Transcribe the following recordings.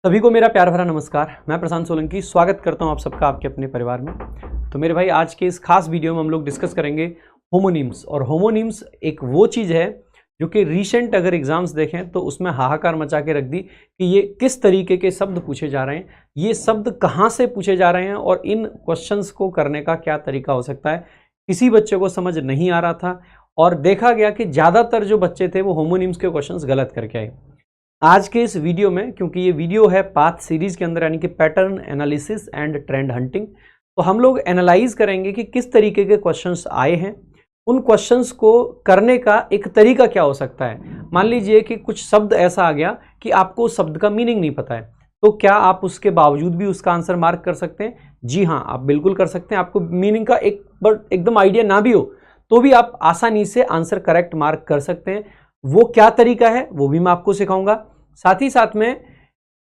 सभी को मेरा प्यार भरा नमस्कार। मैं प्रशांत सोलंकी स्वागत करता हूं आप सबका आपके अपने परिवार में। तो मेरे भाई आज के इस खास वीडियो में हम लोग डिस्कस करेंगे होमोनिम्स। और होमोनिम्स एक वो चीज़ है जो कि रीसेंट अगर एग्जाम्स देखें तो उसमें हाहाकार मचा के रख दी कि ये किस तरीके के शब्द पूछे जा रहे हैं, ये शब्द कहाँ से पूछे जा रहे हैं और इन क्वेश्चंस को करने का क्या तरीका हो सकता है। किसी बच्चे को समझ नहीं आ रहा था और देखा गया कि ज़्यादातर जो बच्चे थे वो होमोनिम्स के क्वेश्चंस गलत करके आए। आज के इस वीडियो में, क्योंकि ये वीडियो है पाथ सीरीज के अंदर यानी कि pattern analysis and trend hunting, तो हम लोग एनालाइज करेंगे कि किस तरीके के क्वेश्चंस आए हैं, उन क्वेश्चंस को करने का एक तरीका क्या हो सकता है। मान लीजिए कि कुछ शब्द ऐसा आ गया कि आपको उस शब्द का मीनिंग नहीं पता है, तो क्या आप उसके बावजूद भी उसका आंसर मार्क कर सकते हैं? जी हाँ, आप बिल्कुल कर सकते हैं। आपको मीनिंग का एकदम आइडिया ना भी हो तो भी आप आसानी से आंसर करेक्ट मार्क कर सकते हैं। वो क्या तरीका है वो भी मैं आपको सिखाऊंगा। साथ ही साथ में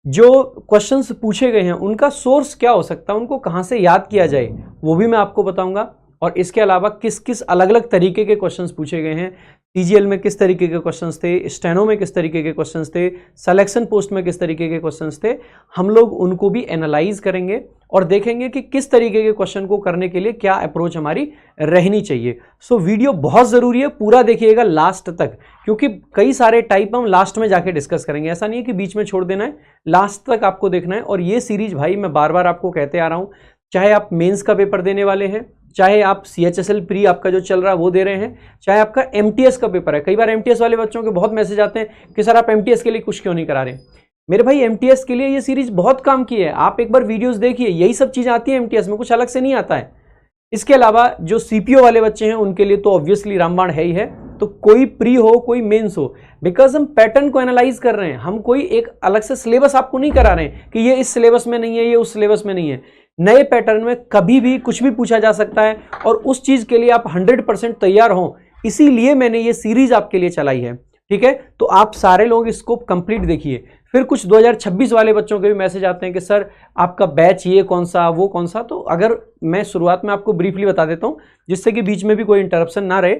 जो क्वेश्चंस पूछे गए हैं उनका सोर्स क्या हो सकता है, उनको कहां से याद किया जाए वो भी मैं आपको बताऊंगा। और इसके अलावा किस किस अलग अलग तरीके के क्वेश्चंस पूछे गए हैं, टीजीएल में किस तरीके के क्वेश्चंस थे, स्टेनो में किस तरीके के क्वेश्चंस थे, सिलेक्शन पोस्ट में किस तरीके के क्वेश्चंस थे, हम लोग उनको भी एनालाइज करेंगे और देखेंगे कि किस तरीके के क्वेश्चन को करने के लिए क्या अप्रोच हमारी रहनी चाहिए। सो वीडियो बहुत ज़रूरी है, पूरा देखिएगा लास्ट तक, क्योंकि कई सारे टाइप हम लास्ट में जाके डिस्कस करेंगे। ऐसा नहीं है कि बीच में छोड़ देना है, लास्ट तक आपको देखना है। और ये सीरीज भाई मैं बार बार आपको कहते आ रहा हूँ, चाहे आप मेंस का पेपर देने वाले हैं, चाहे आप CHSL प्री आपका जो चल रहा है वो दे रहे हैं, चाहे आपका MTS का पेपर है। कई बार MTS वाले बच्चों के बहुत मैसेज आते हैं कि सर आप MTS के लिए कुछ क्यों नहीं करा रहे। मेरे भाई MTS के लिए ये सीरीज बहुत काम की है, आप एक बार वीडियोस देखिए, यही सब चीजें आती है MTS में, कुछ अलग से नहीं आता है। इसके अलावा जो CPO वाले बच्चे हैं उनके लिए तो ऑब्वियसली रामबाण है ही है। तो कोई प्री हो कोई मेंस हो, बिकॉज हम पैटर्न को एनालाइज कर रहे हैं, हम कोई एक अलग से सिलेबस आपको नहीं करा रहे हैं कि ये इस सिलेबस में नहीं है, ये उस सिलेबस में नहीं है। नए पैटर्न में कभी भी कुछ भी पूछा जा सकता है और उस चीज के लिए आप 100% तैयार हो, इसीलिए मैंने ये सीरीज आपके लिए चलाई है। ठीक है, तो आप सारे लोग इसको कंप्लीट देखिए। फिर कुछ 2026 वाले बच्चों के भी मैसेज आते हैं कि सर आपका बैच ये कौन सा वो कौन सा। तो अगर मैं शुरुआत में आपको ब्रीफली बता देता हूं जिससे कि बीच में भी कोई इंटरप्शन ना रहे।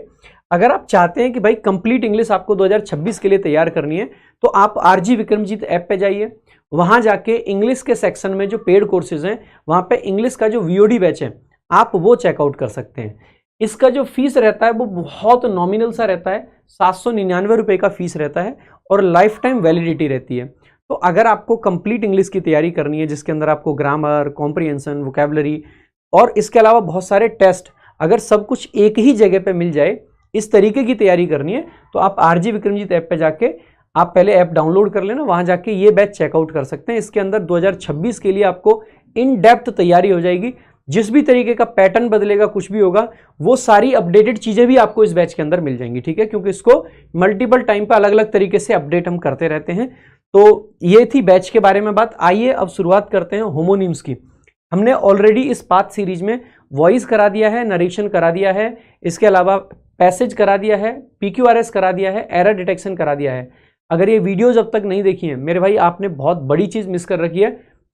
अगर आप चाहते हैं कि भाई कंप्लीट इंग्लिश आपको 2026 के लिए तैयार करनी है तो आप RG विक्रमजीत ऐप पे जाइए, वहां जाके इंग्लिश के सेक्शन में जो पेड कोर्सेज हैं वहां पे इंग्लिश का जो VOD बैच है आप वो चेकआउट कर सकते हैं। इसका जो फीस रहता है वो बहुत नॉमिनल सा रहता है, 799 रुपए का फीस रहता है और लाइफ टाइम वैलिडिटी रहती है। तो अगर आपको कंप्लीट इंग्लिश की तैयारी करनी है जिसके अंदर आपको ग्रामर, कॉम्प्रिहेंशन, वोकैबुलरी और इसके अलावा बहुत सारे टेस्ट, अगर सब कुछ एक ही जगह पे मिल जाए, इस तरीके की तैयारी करनी है तो आप RG विक्रमजीत ऐप पे जाके आप पहले ऐप डाउनलोड कर लेना, वहां जाके ये बैच चेकआउट कर सकते हैं। इसके अंदर 2026 के लिए आपको इन डेप्थ तैयारी हो जाएगी। जिस भी तरीके का पैटर्न बदलेगा, कुछ भी होगा, वो सारी अपडेटेड चीजें भी आपको इस बैच के अंदर मिल जाएंगी। ठीक है, क्योंकि इसको मल्टीपल टाइम पे अलग अलग तरीके से अपडेट हम करते रहते हैं। तो ये थी बैच के बारे में बात। आइए अब शुरुआत करते हैं होमोनिम्स की। हमने ऑलरेडी इस पाथ सीरीज में वॉइस करा दिया है, नरेशन करा दिया है, इसके अलावा पैसेज करा दिया है, PQRS करा दिया है, एरर डिटेक्शन करा दिया है। अगर ये वीडियोज अब तक नहीं देखी है मेरे भाई, आपने बहुत बड़ी चीज मिस कर रखी है।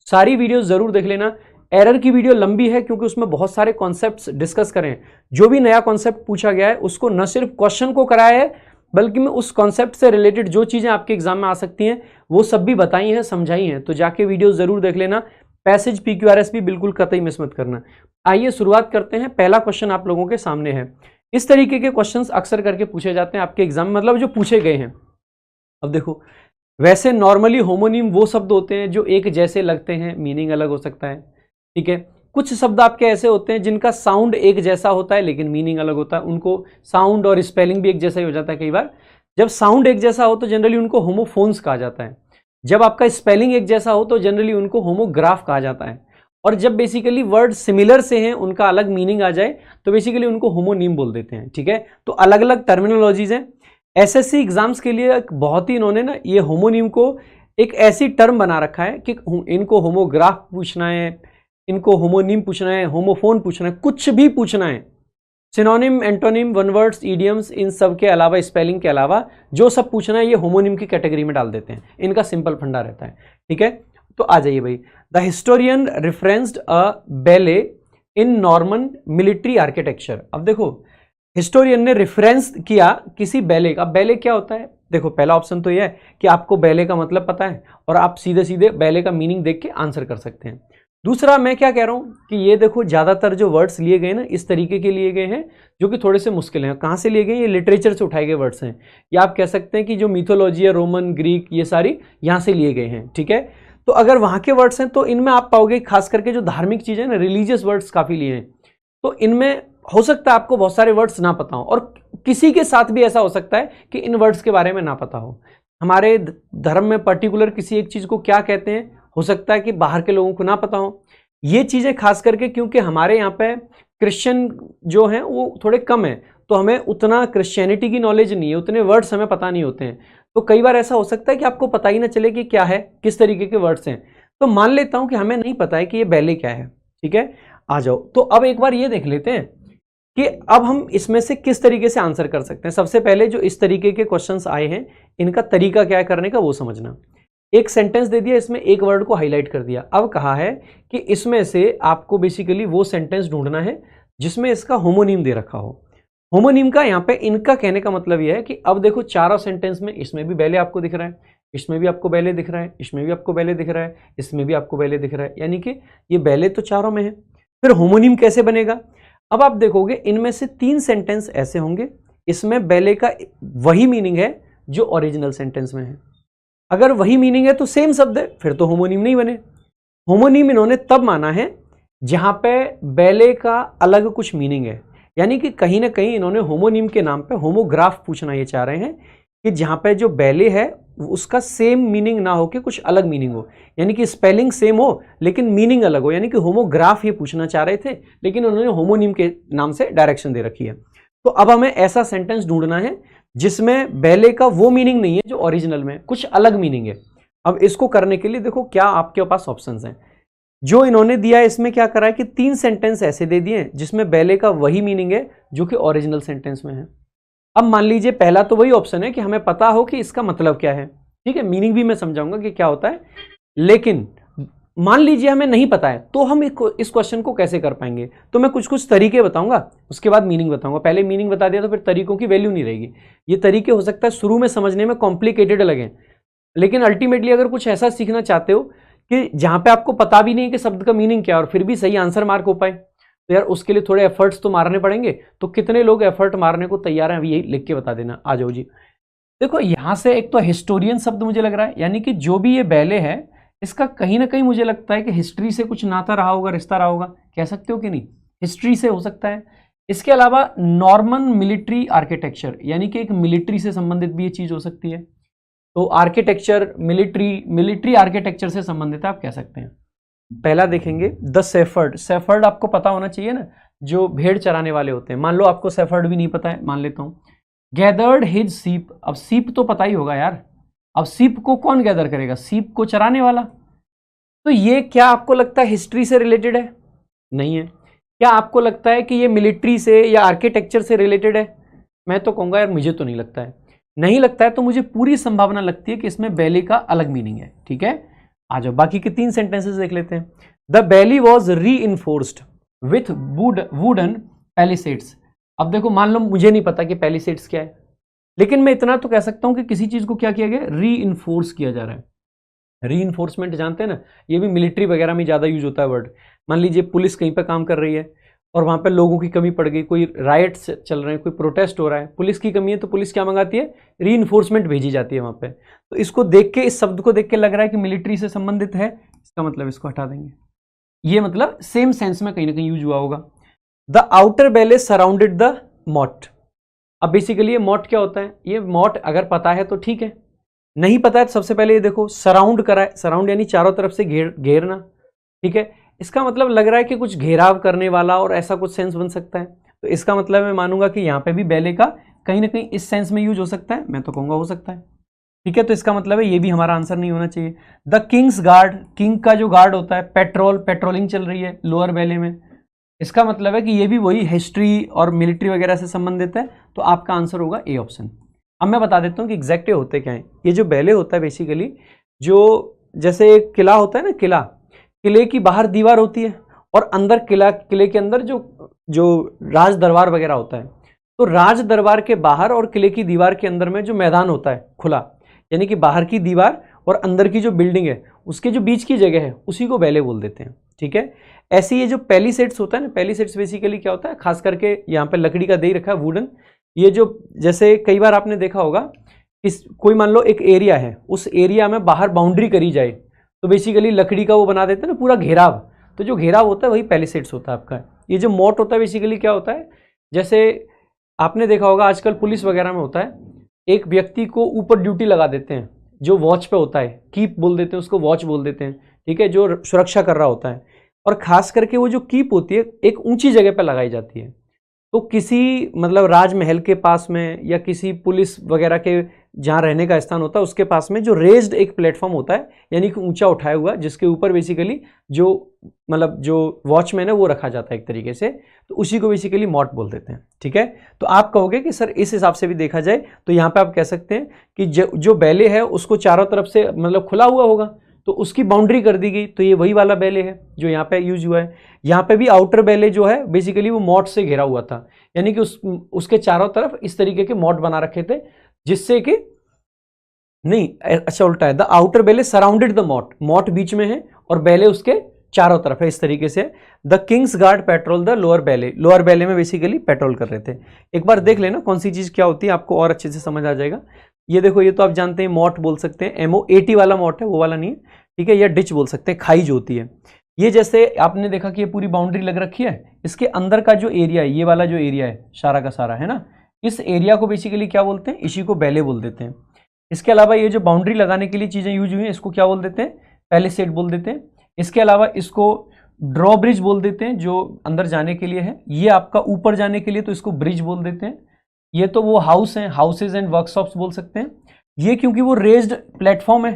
सारी वीडियोज जरूर देख लेना। एरर की वीडियो लंबी है क्योंकि उसमें बहुत सारे कॉन्सेप्ट्स डिस्कस करें। जो भी नया कॉन्सेप्ट पूछा गया है उसको न सिर्फ क्वेश्चन को कराया है बल्कि मैं उस कॉन्सेप्ट से रिलेटेड जो चीजें आपके एग्जाम में आ सकती हैं वो सब भी बताई हैं, समझाई हैं। तो जाके वीडियो जरूर देख लेना। पैसेज PQRS भी बिल्कुल कतई मिस मत करना। आइए शुरुआत करते हैं। पहला क्वेश्चन आप लोगों के सामने है। इस तरीके के क्वेश्चंस अक्सर करके पूछे जाते हैं आपके एग्जाम में, मतलब जो पूछे गए हैं। अब देखो, वैसे नॉर्मली होमोनिम वो शब्द होते हैं जो एक जैसे लगते हैं, मीनिंग अलग हो सकता है। ठीक है, कुछ शब्द आपके ऐसे होते हैं जिनका साउंड एक जैसा होता है लेकिन मीनिंग अलग होता है। उनको साउंड और स्पेलिंग भी एक जैसा ही हो जाता है। कई बार जब साउंड एक जैसा हो तो जनरली उनको होमोफोन्स कहा जाता है। जब आपका स्पेलिंग एक जैसा हो तो जनरली उनको होमोग्राफ कहा जाता है। और जब बेसिकली वर्ड सिमिलर से हैं, उनका अलग मीनिंग आ जाए तो बेसिकली उनको होमोनिम बोल देते हैं। ठीक है, तो अलग अलग टर्मिनोलॉजीज हैं। SSC एग्जाम्स के लिए एक बहुत ही इन्होंने ना ये होमोनिम को एक ऐसी टर्म बना रखा है कि इनको होमोग्राफ पूछना है, इनको होमोनिम पूछना है, होमोफोन पूछना है, कुछ भी पूछना है। Synonym, antonym, one words, idioms, इन सब के अलावा, स्पेलिंग के अलावा जो सब पूछना है ये होमोनिम की कैटेगरी में डाल देते हैं। इनका सिंपल फंडा रहता है। ठीक है, तो आ जाइए भाई। The historian referenced a ballet in Norman military architecture. अब देखो, हिस्टोरियन ने रेफरेंस किया किसी बैले का। बैले क्या होता है? देखो पहला ऑप्शन तो यह है कि आपको बैले का मतलब पता है और आप सीधे सीधे बैले का मीनिंग देख के आंसर कर सकते हैं। दूसरा मैं क्या कह रहा हूं कि ये देखो ज्यादातर जो वर्ड्स लिए गए ना इस तरीके के लिए गए हैं जो कि थोड़े से मुश्किल हैं। कहां से लिए गए? ये लिटरेचर से उठाए गए वर्ड्स हैं, या आप कह सकते हैं कि जो मिथोलॉजी है, रोमन, ग्रीक, ये सारी यहां से लिए गए हैं। ठीक है, तो अगर वहां के वर्ड्स हैं तो इनमें आप पाओगे खास करके जो धार्मिक चीजें ना, रिलीजियस वर्ड्स काफी लिए हैं, तो इनमें हो सकता है आपको बहुत सारे वर्ड्स ना पता हो, और किसी के साथ भी ऐसा हो सकता है कि इन वर्ड्स के बारे में ना पता हो। हमारे धर्म में पर्टिकुलर किसी एक चीज को क्या कहते हैं हो सकता है कि बाहर के लोगों को ना पता हो। ये चीजें खास करके क्योंकि हमारे यहाँ पे क्रिश्चियन जो हैं वो थोड़े कम है, तो हमें उतना क्रिश्चियनिटी की नॉलेज नहीं है, उतने वर्ड्स हमें पता नहीं होते हैं, तो कई बार ऐसा हो सकता है कि आपको पता ही ना चले कि क्या है, किस तरीके के वर्ड्स हैं। तो मान लेता हूं कि हमें नहीं पता है कि ये बैले क्या है। ठीक है, आ जाओ, तो अब एक बार ये देख लेते हैं कि अब हम इसमें से किस तरीके से आंसर कर सकते हैं। सबसे पहले जो इस तरीके के क्वेश्चंस आए हैं इनका तरीका क्या है करने का वो समझना। एक सेंटेंस दे दिया, इसमें एक वर्ड को हाईलाइट कर दिया। अब कहा है कि इसमें से आपको बेसिकली वो सेंटेंस ढूंढना है जिसमें इसका होमोनीम दे रखा हो। होमोनीम का यहाँ पे इनका कहने का मतलब यह है कि अब देखो चारों सेंटेंस में इसमें भी बैले आपको दिख रहा है, इसमें भी आपको बैले दिख रहा है, इसमें भी आपको बैले दिख रहा है, इसमें भी आपको बैले दिख रहा है, यानी कि ये बैले तो चारों में है। फिर होमोनीम कैसे बनेगा? अब आप देखोगे इनमें से 3 सेंटेंस ऐसे होंगे, इसमें बैले का वही मीनिंग है जो ओरिजिनल सेंटेंस में है। अगर वही मीनिंग है तो सेम शब्द है, फिर तो होमोनीम नहीं बने। होमोनीम इन्होंने तब माना है जहां पे बैले का अलग कुछ मीनिंग है, यानी कि कहीं ना कहीं इन्होंने होमोनीम के नाम पे होमोग्राफ पूछना ये चाह रहे हैं कि जहां पे जो बैले है उसका सेम मीनिंग ना हो कि कुछ अलग मीनिंग हो, यानी कि स्पेलिंग सेम हो लेकिन मीनिंग अलग हो, यानी कि होमोग्राफ ये पूछना चाह रहे थे, लेकिन उन्होंने होमोनीम के नाम से डायरेक्शन दे रखी है। तो अब हमें ऐसा सेंटेंस ढूंढना है जिसमें बैले का वो मीनिंग नहीं है जो ओरिजिनल में, कुछ अलग मीनिंग है। अब इसको करने के लिए देखो क्या आपके पास ऑप्शंस हैं। जो इन्होंने दिया है इसमें क्या करा है कि 3 सेंटेंस ऐसे दे दिए जिसमें बैले का वही मीनिंग है जो कि ओरिजिनल सेंटेंस में है। अब मान लीजिए पहला तो वही ऑप्शन है कि हमें पता हो कि इसका मतलब क्या है, ठीक है, मीनिंग भी मैं समझाऊंगा कि क्या होता है, लेकिन मान लीजिए हमें नहीं पता है तो हम इस क्वेश्चन को कैसे कर पाएंगे। तो मैं कुछ तरीके बताऊंगा, उसके बाद मीनिंग बताऊंगा। पहले मीनिंग बता दिया तो फिर तरीकों की वैल्यू नहीं रहेगी। ये तरीके हो सकता है शुरू में समझने में कॉम्प्लिकेटेड लगे, लेकिन अल्टीमेटली अगर कुछ ऐसा सीखना चाहते हो कि जहां पे आपको पता भी नहीं कि शब्द का मीनिंग क्या है और फिर भी सही आंसर मार्क हो पाए, तो यार उसके लिए थोड़े एफर्ट्स तो मारने पड़ेंगे। तो कितने लोग एफर्ट मारने को तैयार हैं अभी यही लिख के बता देना। आ जाओ जी। देखो यहां से एक तो हिस्टोरियन शब्द मुझे लग रहा है, यानी कि जो भी ये बैले है इसका कहीं ना कहीं मुझे लगता है कि हिस्ट्री से कुछ नाता रहा होगा, रिश्ता रहा होगा, कह सकते हो कि नहीं, हिस्ट्री से हो सकता है। इसके अलावा नॉर्मन मिलिट्री आर्किटेक्चर, यानी कि एक मिलिट्री से संबंधित भी ये चीज हो सकती है। तो आर्किटेक्चर मिलिट्री आर्किटेक्चर से संबंधित है आप कह सकते हैं। पहला देखेंगे द सेफर्ड। सेफर्ड आपको पता होना चाहिए ना, जो भेड़ चराने वाले होते हैं। मान लो आपको सेफर्ड भी नहीं पता है, मान लेता हूं। गैदर्ड हिज सीप, अब सीप तो पता ही होगा यार, अब सीप को कौन गैदर करेगा, सीप को चराने वाला। तो ये क्या आपको लगता है हिस्ट्री से रिलेटेड है? नहीं है। क्या आपको लगता है कि ये मिलिट्री से या आर्किटेक्चर से रिलेटेड है? मैं तो कहूंगा यार मुझे तो नहीं लगता है। नहीं लगता है तो मुझे पूरी संभावना लगती है कि इसमें बैली का अलग मीनिंग है। ठीक है, आ जाओ बाकी के 3 सेंटेंसेस देख लेते हैं। द बैली वॉज री इन्फोर्स्ड विथ वुडन पैलिसेड्स। अब देखो मान लो मुझे नहीं पता कि पैलिसेड्स क्या है, लेकिन मैं इतना तो कह सकता हूं कि किसी चीज को क्या किया गया, री इन्फोर्स किया जा रहा है। री इन्फोर्समेंट जानते हैं ना, ये भी मिलिट्री वगैरह में ज्यादा यूज होता है वर्ड। मान लीजिए पुलिस कहीं पर काम कर रही है और वहां पर लोगों की कमी पड़ गई, कोई राइट्स चल रहे हैं, कोई प्रोटेस्ट हो रहा है, पुलिस की कमी है, तो पुलिस क्या मंगाती है, री इन्फोर्समेंट भेजी जाती है वहां पे। तो इसको देख के, इस शब्द को देख के लग रहा है कि मिलिट्री से संबंधित है, इसका मतलब इसको हटा देंगे। ये मतलब सेम सेंस में कहीं ना कहीं यूज हुआ होगा। The outer bailey surrounded the moat. अब बेसिकली ये मॉट क्या होता है, ये मॉट अगर पता है तो ठीक है, नहीं पता है तो सबसे पहले ये देखो सराउंड करा है, सराउंड यानी चारों तरफ से घेरना। ठीक है, इसका मतलब लग रहा है कि कुछ घेराव करने वाला और ऐसा कुछ सेंस बन सकता है। तो इसका मतलब मैं मानूंगा कि यहाँ पे भी बैले का कहीं ना कहीं इस सेंस में यूज हो सकता है, मैं तो कहूंगा हो सकता है। ठीक है, तो इसका मतलब है ये भी हमारा आंसर नहीं होना चाहिए। द किंग्स गार्ड, किंग का जो गार्ड होता है, पेट्रोलिंग चल रही है लोअर बैले में, इसका मतलब है कि ये भी वही हिस्ट्री और मिलिट्री वगैरह से संबंधित है। तो आपका आंसर होगा ए ऑप्शन। अब मैं बता देता हूँ कि एग्जैक्ट ये होते क्या है। ये जो बैले होता है बेसिकली, जो जैसे एक किला होता है ना, किले की बाहर दीवार होती है और अंदर किले के अंदर जो राज दरबार वगैरह होता है, तो राज दरबार के बाहर और किले की दीवार के अंदर में जो मैदान होता है खुला, यानी कि बाहर की दीवार और अंदर की जो बिल्डिंग है उसके जो बीच की जगह है उसी को बैले बोल देते हैं। ठीक है, ऐसे ये जो पैलिसेड्स होता है ना, पैलिसेड्स बेसिकली क्या होता है, खास करके यहाँ पे लकड़ी का दे रखा है वुडन, ये जो जैसे कई बार आपने देखा होगा, इस कोई मान लो एक एरिया है, उस एरिया में बाहर बाउंड्री करी जाए तो बेसिकली लकड़ी का वो बना देते हैं ना पूरा घेराव, तो जो घेराव होता है वही पैलिसेड्स होता है आपका। ये जो मोट होता है बेसिकली क्या होता है, जैसे आपने देखा होगा आजकल पुलिस वगैरह में होता है, एक व्यक्ति को ऊपर ड्यूटी लगा देते हैं जो वॉच पे होता है, कीप बोल देते हैं उसको, वॉच बोल देते हैं। ठीक है, जो सुरक्षा कर रहा होता है, और खास करके वो जो कीप होती है एक ऊंची जगह पर लगाई जाती है। तो किसी मतलब राजमहल के पास में या किसी पुलिस वगैरह के जहाँ रहने का स्थान होता है उसके पास में जो रेज्ड एक प्लेटफॉर्म होता है, यानी कि ऊंचा उठाया हुआ, जिसके ऊपर बेसिकली जो मतलब जो वॉचमैन है वो रखा जाता है एक तरीके से, तो उसी को बेसिकली मॉट बोल देते हैं। ठीक है, तो आप कहोगे कि सर इस हिसाब से भी देखा जाए तो यहाँ पे आप कह सकते हैं कि जो बैले है उसको चारों तरफ से मतलब खुला हुआ होगा तो उसकी बाउंड्री कर दी गई, तो ये वही वाला बैले है जो यहाँ पे यूज हुआ है। यहाँ पे भी आउटर बैले जो है बेसिकली वो मॉट से घिरा हुआ था, यानी कि उसके चारों तरफ इस तरीके के मॉट बना रखे थे, जिससे कि नहीं अच्छा उल्टा है, the outer bailey surrounded the moat, moat बीच में है और बैले उसके चारों तरफ है इस तरीके से। The Kings guard petrol the lower ballet, lower ballet में बेसिकली पेट्रोल कर रहे थे। एक बार देख लेना कौन सी चीज क्या होती है, आपको और अच्छे से समझ आ जाएगा। ये देखो, ये तो आप जानते हैं मॉट बोल सकते हैं, MOAT वाला मॉट है, वो वाला नहीं है। ठीक है, या डिच बोल सकते हैं, खाई जो होती है। ये जैसे आपने देखा कि ये पूरी बाउंड्री लग रखी है, इसके अंदर का जो एरिया है, ये वाला जो एरिया है सारा का सारा है ना, इस एरिया को बेसिकली क्या बोलते हैं, इसी को बैले बोल देते हैं। इसके अलावा ये जो बाउंड्री लगाने के लिए चीजें यूज हुई हैं इसको क्या बोल देते हैं, पैलिसेड बोल देते हैं। इसके अलावा इसको ड्रॉ ब्रिज बोल देते हैं जो अंदर जाने के लिए है, ये आपका ऊपर जाने के लिए तो इसको ब्रिज बोल देते हैं। ये तो वो हाउस हैं, हाउसेज एंड वर्कशॉप्स बोल सकते हैं। ये क्योंकि वो रेज्ड प्लेटफॉर्म है,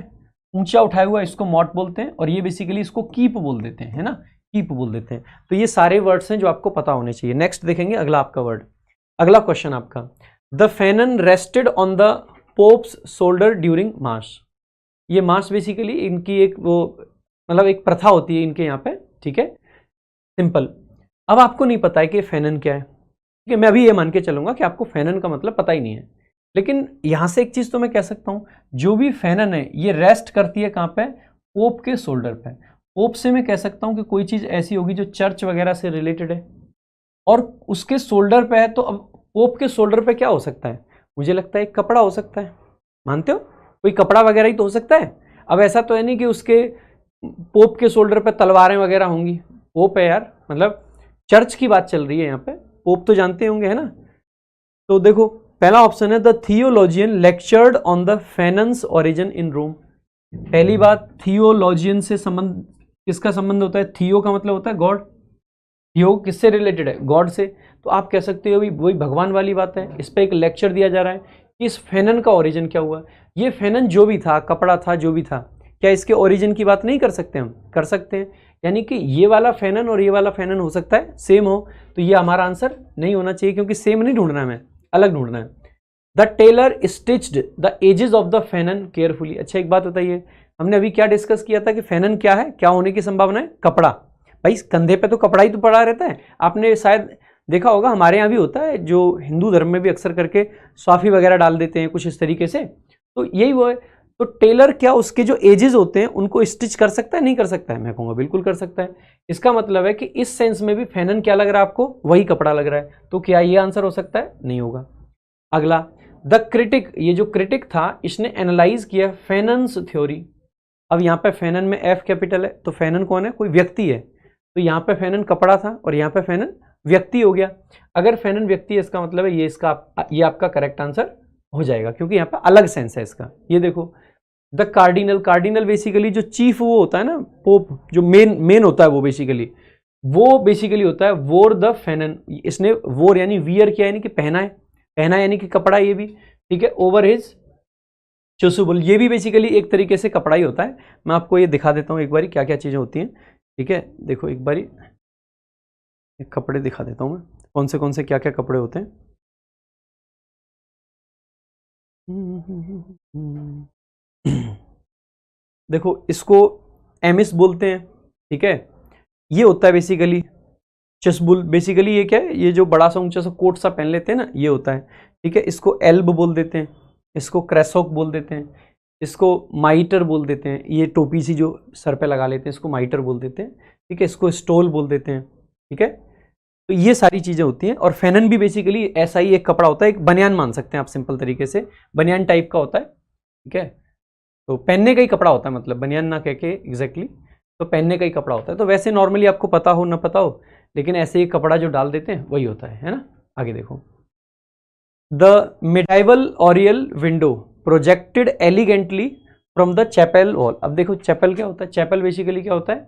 ऊंचा उठाया हुआ, इसको मॉट बोलते हैं। और ये बेसिकली इसको कीप बोल देते हैं, है ना, कीप बोल देते हैं। तो ये सारे वर्ड्स हैं जो आपको पता होने चाहिए। नेक्स्ट देखेंगे अगला आपका वर्ड, अगला क्वेश्चन आपका, the fanon rested on the pope's shoulder during mass. ये मास बेसिकली इनकी एक वो मतलब एक प्रथा होती है इनके यहाँ पे। ठीक है, सिंपल। अब आपको नहीं पता है कि फेनन क्या है, ठीक है, मैं अभी ये मान के चलूंगा कि आपको फेनन का मतलब पता ही नहीं है, लेकिन यहां से एक चीज तो मैं कह सकता हूं, जो भी फेनन है ये रेस्ट करती है कहां पे, पोप के शोल्डर पे। पोप से मैं कह सकता हूं कि कोई चीज ऐसी होगी जो चर्च वगैरह से रिलेटेड है और उसके शोल्डर पे है, तो अब पोप के शोल्डर पे क्या हो सकता है, मुझे लगता है एक कपड़ा हो सकता है। मानते हो, कोई कपड़ा वगैरह ही तो हो सकता है। अब ऐसा तो है नहीं कि उसके पोप के शोल्डर पे तलवारें वगैरह होंगी, पोप है यार, मतलब चर्च की बात चल रही है यहाँ पे, पोप तो जानते होंगे, है ना। तो देखो पहला ऑप्शन है the theologian lectured on the fanon's origin in Rome. पहली बात, थियोलॉजियन से संबंध, किसका संबंध होता है, थियो का मतलब होता है गॉड, थियो किससे रिलेटेड है, गॉड से। तो आप कह सकते हो वही भगवान वाली बात है। इस पर एक लेक्चर दिया जा रहा है कि इस फेनन का ओरिजिन क्या हुआ। ये फेनन जो भी था, कपड़ा था, जो भी था, क्या इसके ओरिजिन की बात नहीं कर सकते हम, कर सकते हैं। यानी कि ये वाला फेनन और ये वाला फेनन हो सकता है सेम हो, तो ये हमारा आंसर नहीं होना चाहिए, क्योंकि सेम नहीं ढूंढना है, हमें अलग ढूंढना है। The tailor stitched the edges of the fanon carefully. अच्छा एक बात बताइए, हमने अभी क्या डिस्कस किया था कि फेनन क्या है, क्या होने की संभावना है, कपड़ा। भाई कंधे पे तो कपड़ा ही तो पड़ा रहता है। आपने शायद देखा होगा, हमारे यहाँ भी होता है, जो हिंदू धर्म में भी अक्सर करके स्वाफी वगैरह डाल देते हैं कुछ इस तरीके से, तो यही वो है। तो टेलर क्या उसके जो एजेस होते हैं उनको स्टिच कर सकता है, नहीं कर सकता है, मैं कहूँगा बिल्कुल कर सकता है। इसका मतलब है कि इस सेंस में भी फेनन क्या लग रहा है आपको, वही कपड़ा लग रहा है। तो क्या ये आंसर हो सकता है, नहीं होगा। अगला, द क्रिटिक, ये जो क्रिटिक था इसने एनालाइज किया फेनन्स थ्योरी। अब यहाँ पे फेनन में एफ कैपिटल है, तो फेनन कौन है, कोई व्यक्ति है। तो यहाँ पे फेनन कपड़ा था और यहाँ पे फेनन व्यक्ति हो गया। अगर फेनन व्यक्ति है इसका मतलब है ये आपका करेक्ट आंसर हो जाएगा, क्योंकि यहाँ पे अलग सेंस है इसका। ये देखो, द कार्डिनल, कार्डिनल बेसिकली जो चीफ वो होता है ना, पोप जो मेन होता है, वो बेसिकली होता है वोर द फेनन। इसने वोर यानी वियर किया, यानी कि पहना है, पहना यानी कि कपड़ा, ये भी ठीक है। ओवर हिज चोसुबल, ये भी बेसिकली एक तरीके से कपड़ा ही होता है। मैं आपको ये दिखा देता हूँ एक बारी क्या क्या चीजें होती हैं, ठीक है। देखो एक बारी कपड़े दिखा देता हूँ मैं, कौन से क्या क्या कपड़े होते हैं। देखो इसको एमिस बोलते हैं, ठीक है। ये होता है बेसिकली चेसबुल, बेसिकली ये क्या है, ये जो बड़ा सा ऊंचा सा कोट सा पहन लेते हैं ना, ये होता है, ठीक है। इसको एल्ब बोल देते हैं, इसको क्रेसॉक बोल देते हैं, इसको माइटर बोल देते हैं, ये टोपी सी जो सर पे लगा लेते हैं इसको माइटर बोल देते हैं, ठीक है। इसको स्टोल बोल देते हैं, ठीक है। तो ये सारी चीज़ें होती हैं। और फेनन भी बेसिकली ऐसा ही एक कपड़ा होता है, एक बनियान मान सकते हैं आप सिंपल तरीके से, बनियान टाइप का होता है, ठीक है। तो पहनने का ही कपड़ा होता है, मतलब बनियान ना कह के एग्जैक्टली, तो पहनने का ही कपड़ा होता है। तो वैसे नॉर्मली आपको पता हो ना पता हो, लेकिन ऐसे ही कपड़ा जो डाल देते हैं वही होता है ना। आगे देखो, the medieval oriel window projected elegantly from the chapel wall. अब देखो चैपल क्या होता है, चैपल बेसिकली क्या होता है,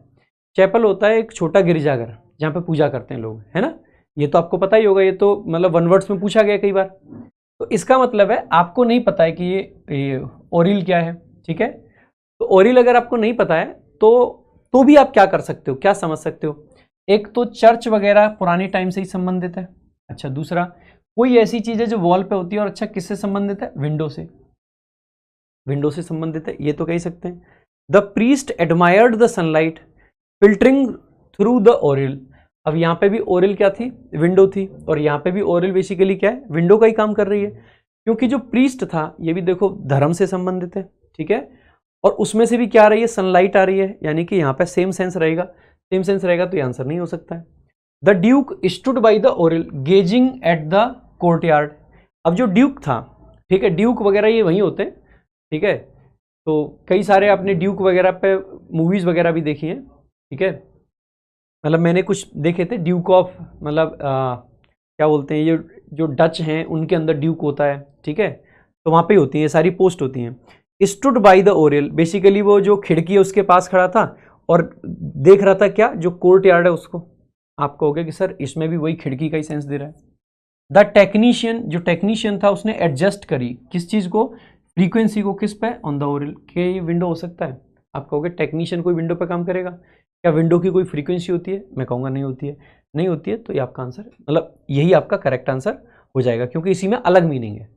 चैपल होता है एक छोटा गिरजाघर जहाँ पे पूजा करते हैं लोग, है ना। ये तो आपको पता ही होगा, ये तो मतलब वन वर्ड्स में पूछा गया कई बार। तो इसका मतलब है आपको नहीं पता है कि ये ओरिल क्या है, ठीक है। तो ओरिल अगर आपको नहीं पता है तो भी आप क्या कर सकते हो, क्या समझ सकते हो। एक तो चर्च वगैरह पुराने टाइम से ही संबंधित है। अच्छा, दूसरा कोई ऐसी चीज है जो वॉल पे होती है, और अच्छा किससे संबंधित है, विंडो से, विंडो से संबंधित है, ये तो कह सकते हैं। The priest admired the sunlight filtering through the oriel. अब यहाँ पे भी ओरिल क्या थी, विंडो थी, और यहाँ पे भी ओरिल बेसिकली क्या है, विंडो का ही काम कर रही है। क्योंकि जो प्रीस्ट था ये भी देखो धर्म से संबंधित है, ठीक है। और उसमें से भी क्या आ रही है, सनलाइट आ रही है, यानी कि यहाँ पे सेम सेंस रहेगा, सेम सेंस रहेगा तो ये आंसर नहीं हो सकता है। The duke stood by the oriel gazing at the courtyard. अब जो ड्यूक था, ठीक है, ड्यूक वगैरह ये वहीं होते हैं, ठीक है। तो कई सारे आपने ड्यूक वगैरह पे मूवीज वगैरह भी देखी हैं, ठीक है। मतलब मैंने कुछ देखे थे ड्यूक ऑफ, मतलब क्या बोलते हैं, ये जो डच हैं उनके अंदर ड्यूक होता है, ठीक है। तो वहाँ पे होती हैं सारी पोस्ट होती हैं। Stood by the Oryol, basically वो जो खिड़की है उसके पास खड़ा था और देख रहा था क्या, जो कोर्ट यार्ड है उसको। आप कहोगे कि सर इसमें भी वही खिड़की का ही सेंस दे रहा है। द टेक्नीशियन, जो टेक्नीशियन था उसने एडजस्ट करी किस चीज़ को, फ्रीक्वेंसी को, किस पे, ऑन द ओरियल। क्या ये विंडो हो सकता है, आप कहोगे टेक्नीशियन कोई विंडो पे काम करेगा क्या, विंडो की कोई फ्रीक्वेंसी होती है, मैं कहूँगा नहीं होती है, नहीं होती है। तो ये आपका आंसर, मतलब यही आपका करेक्ट आंसर हो जाएगा, क्योंकि इसी में अलग मीनिंग है।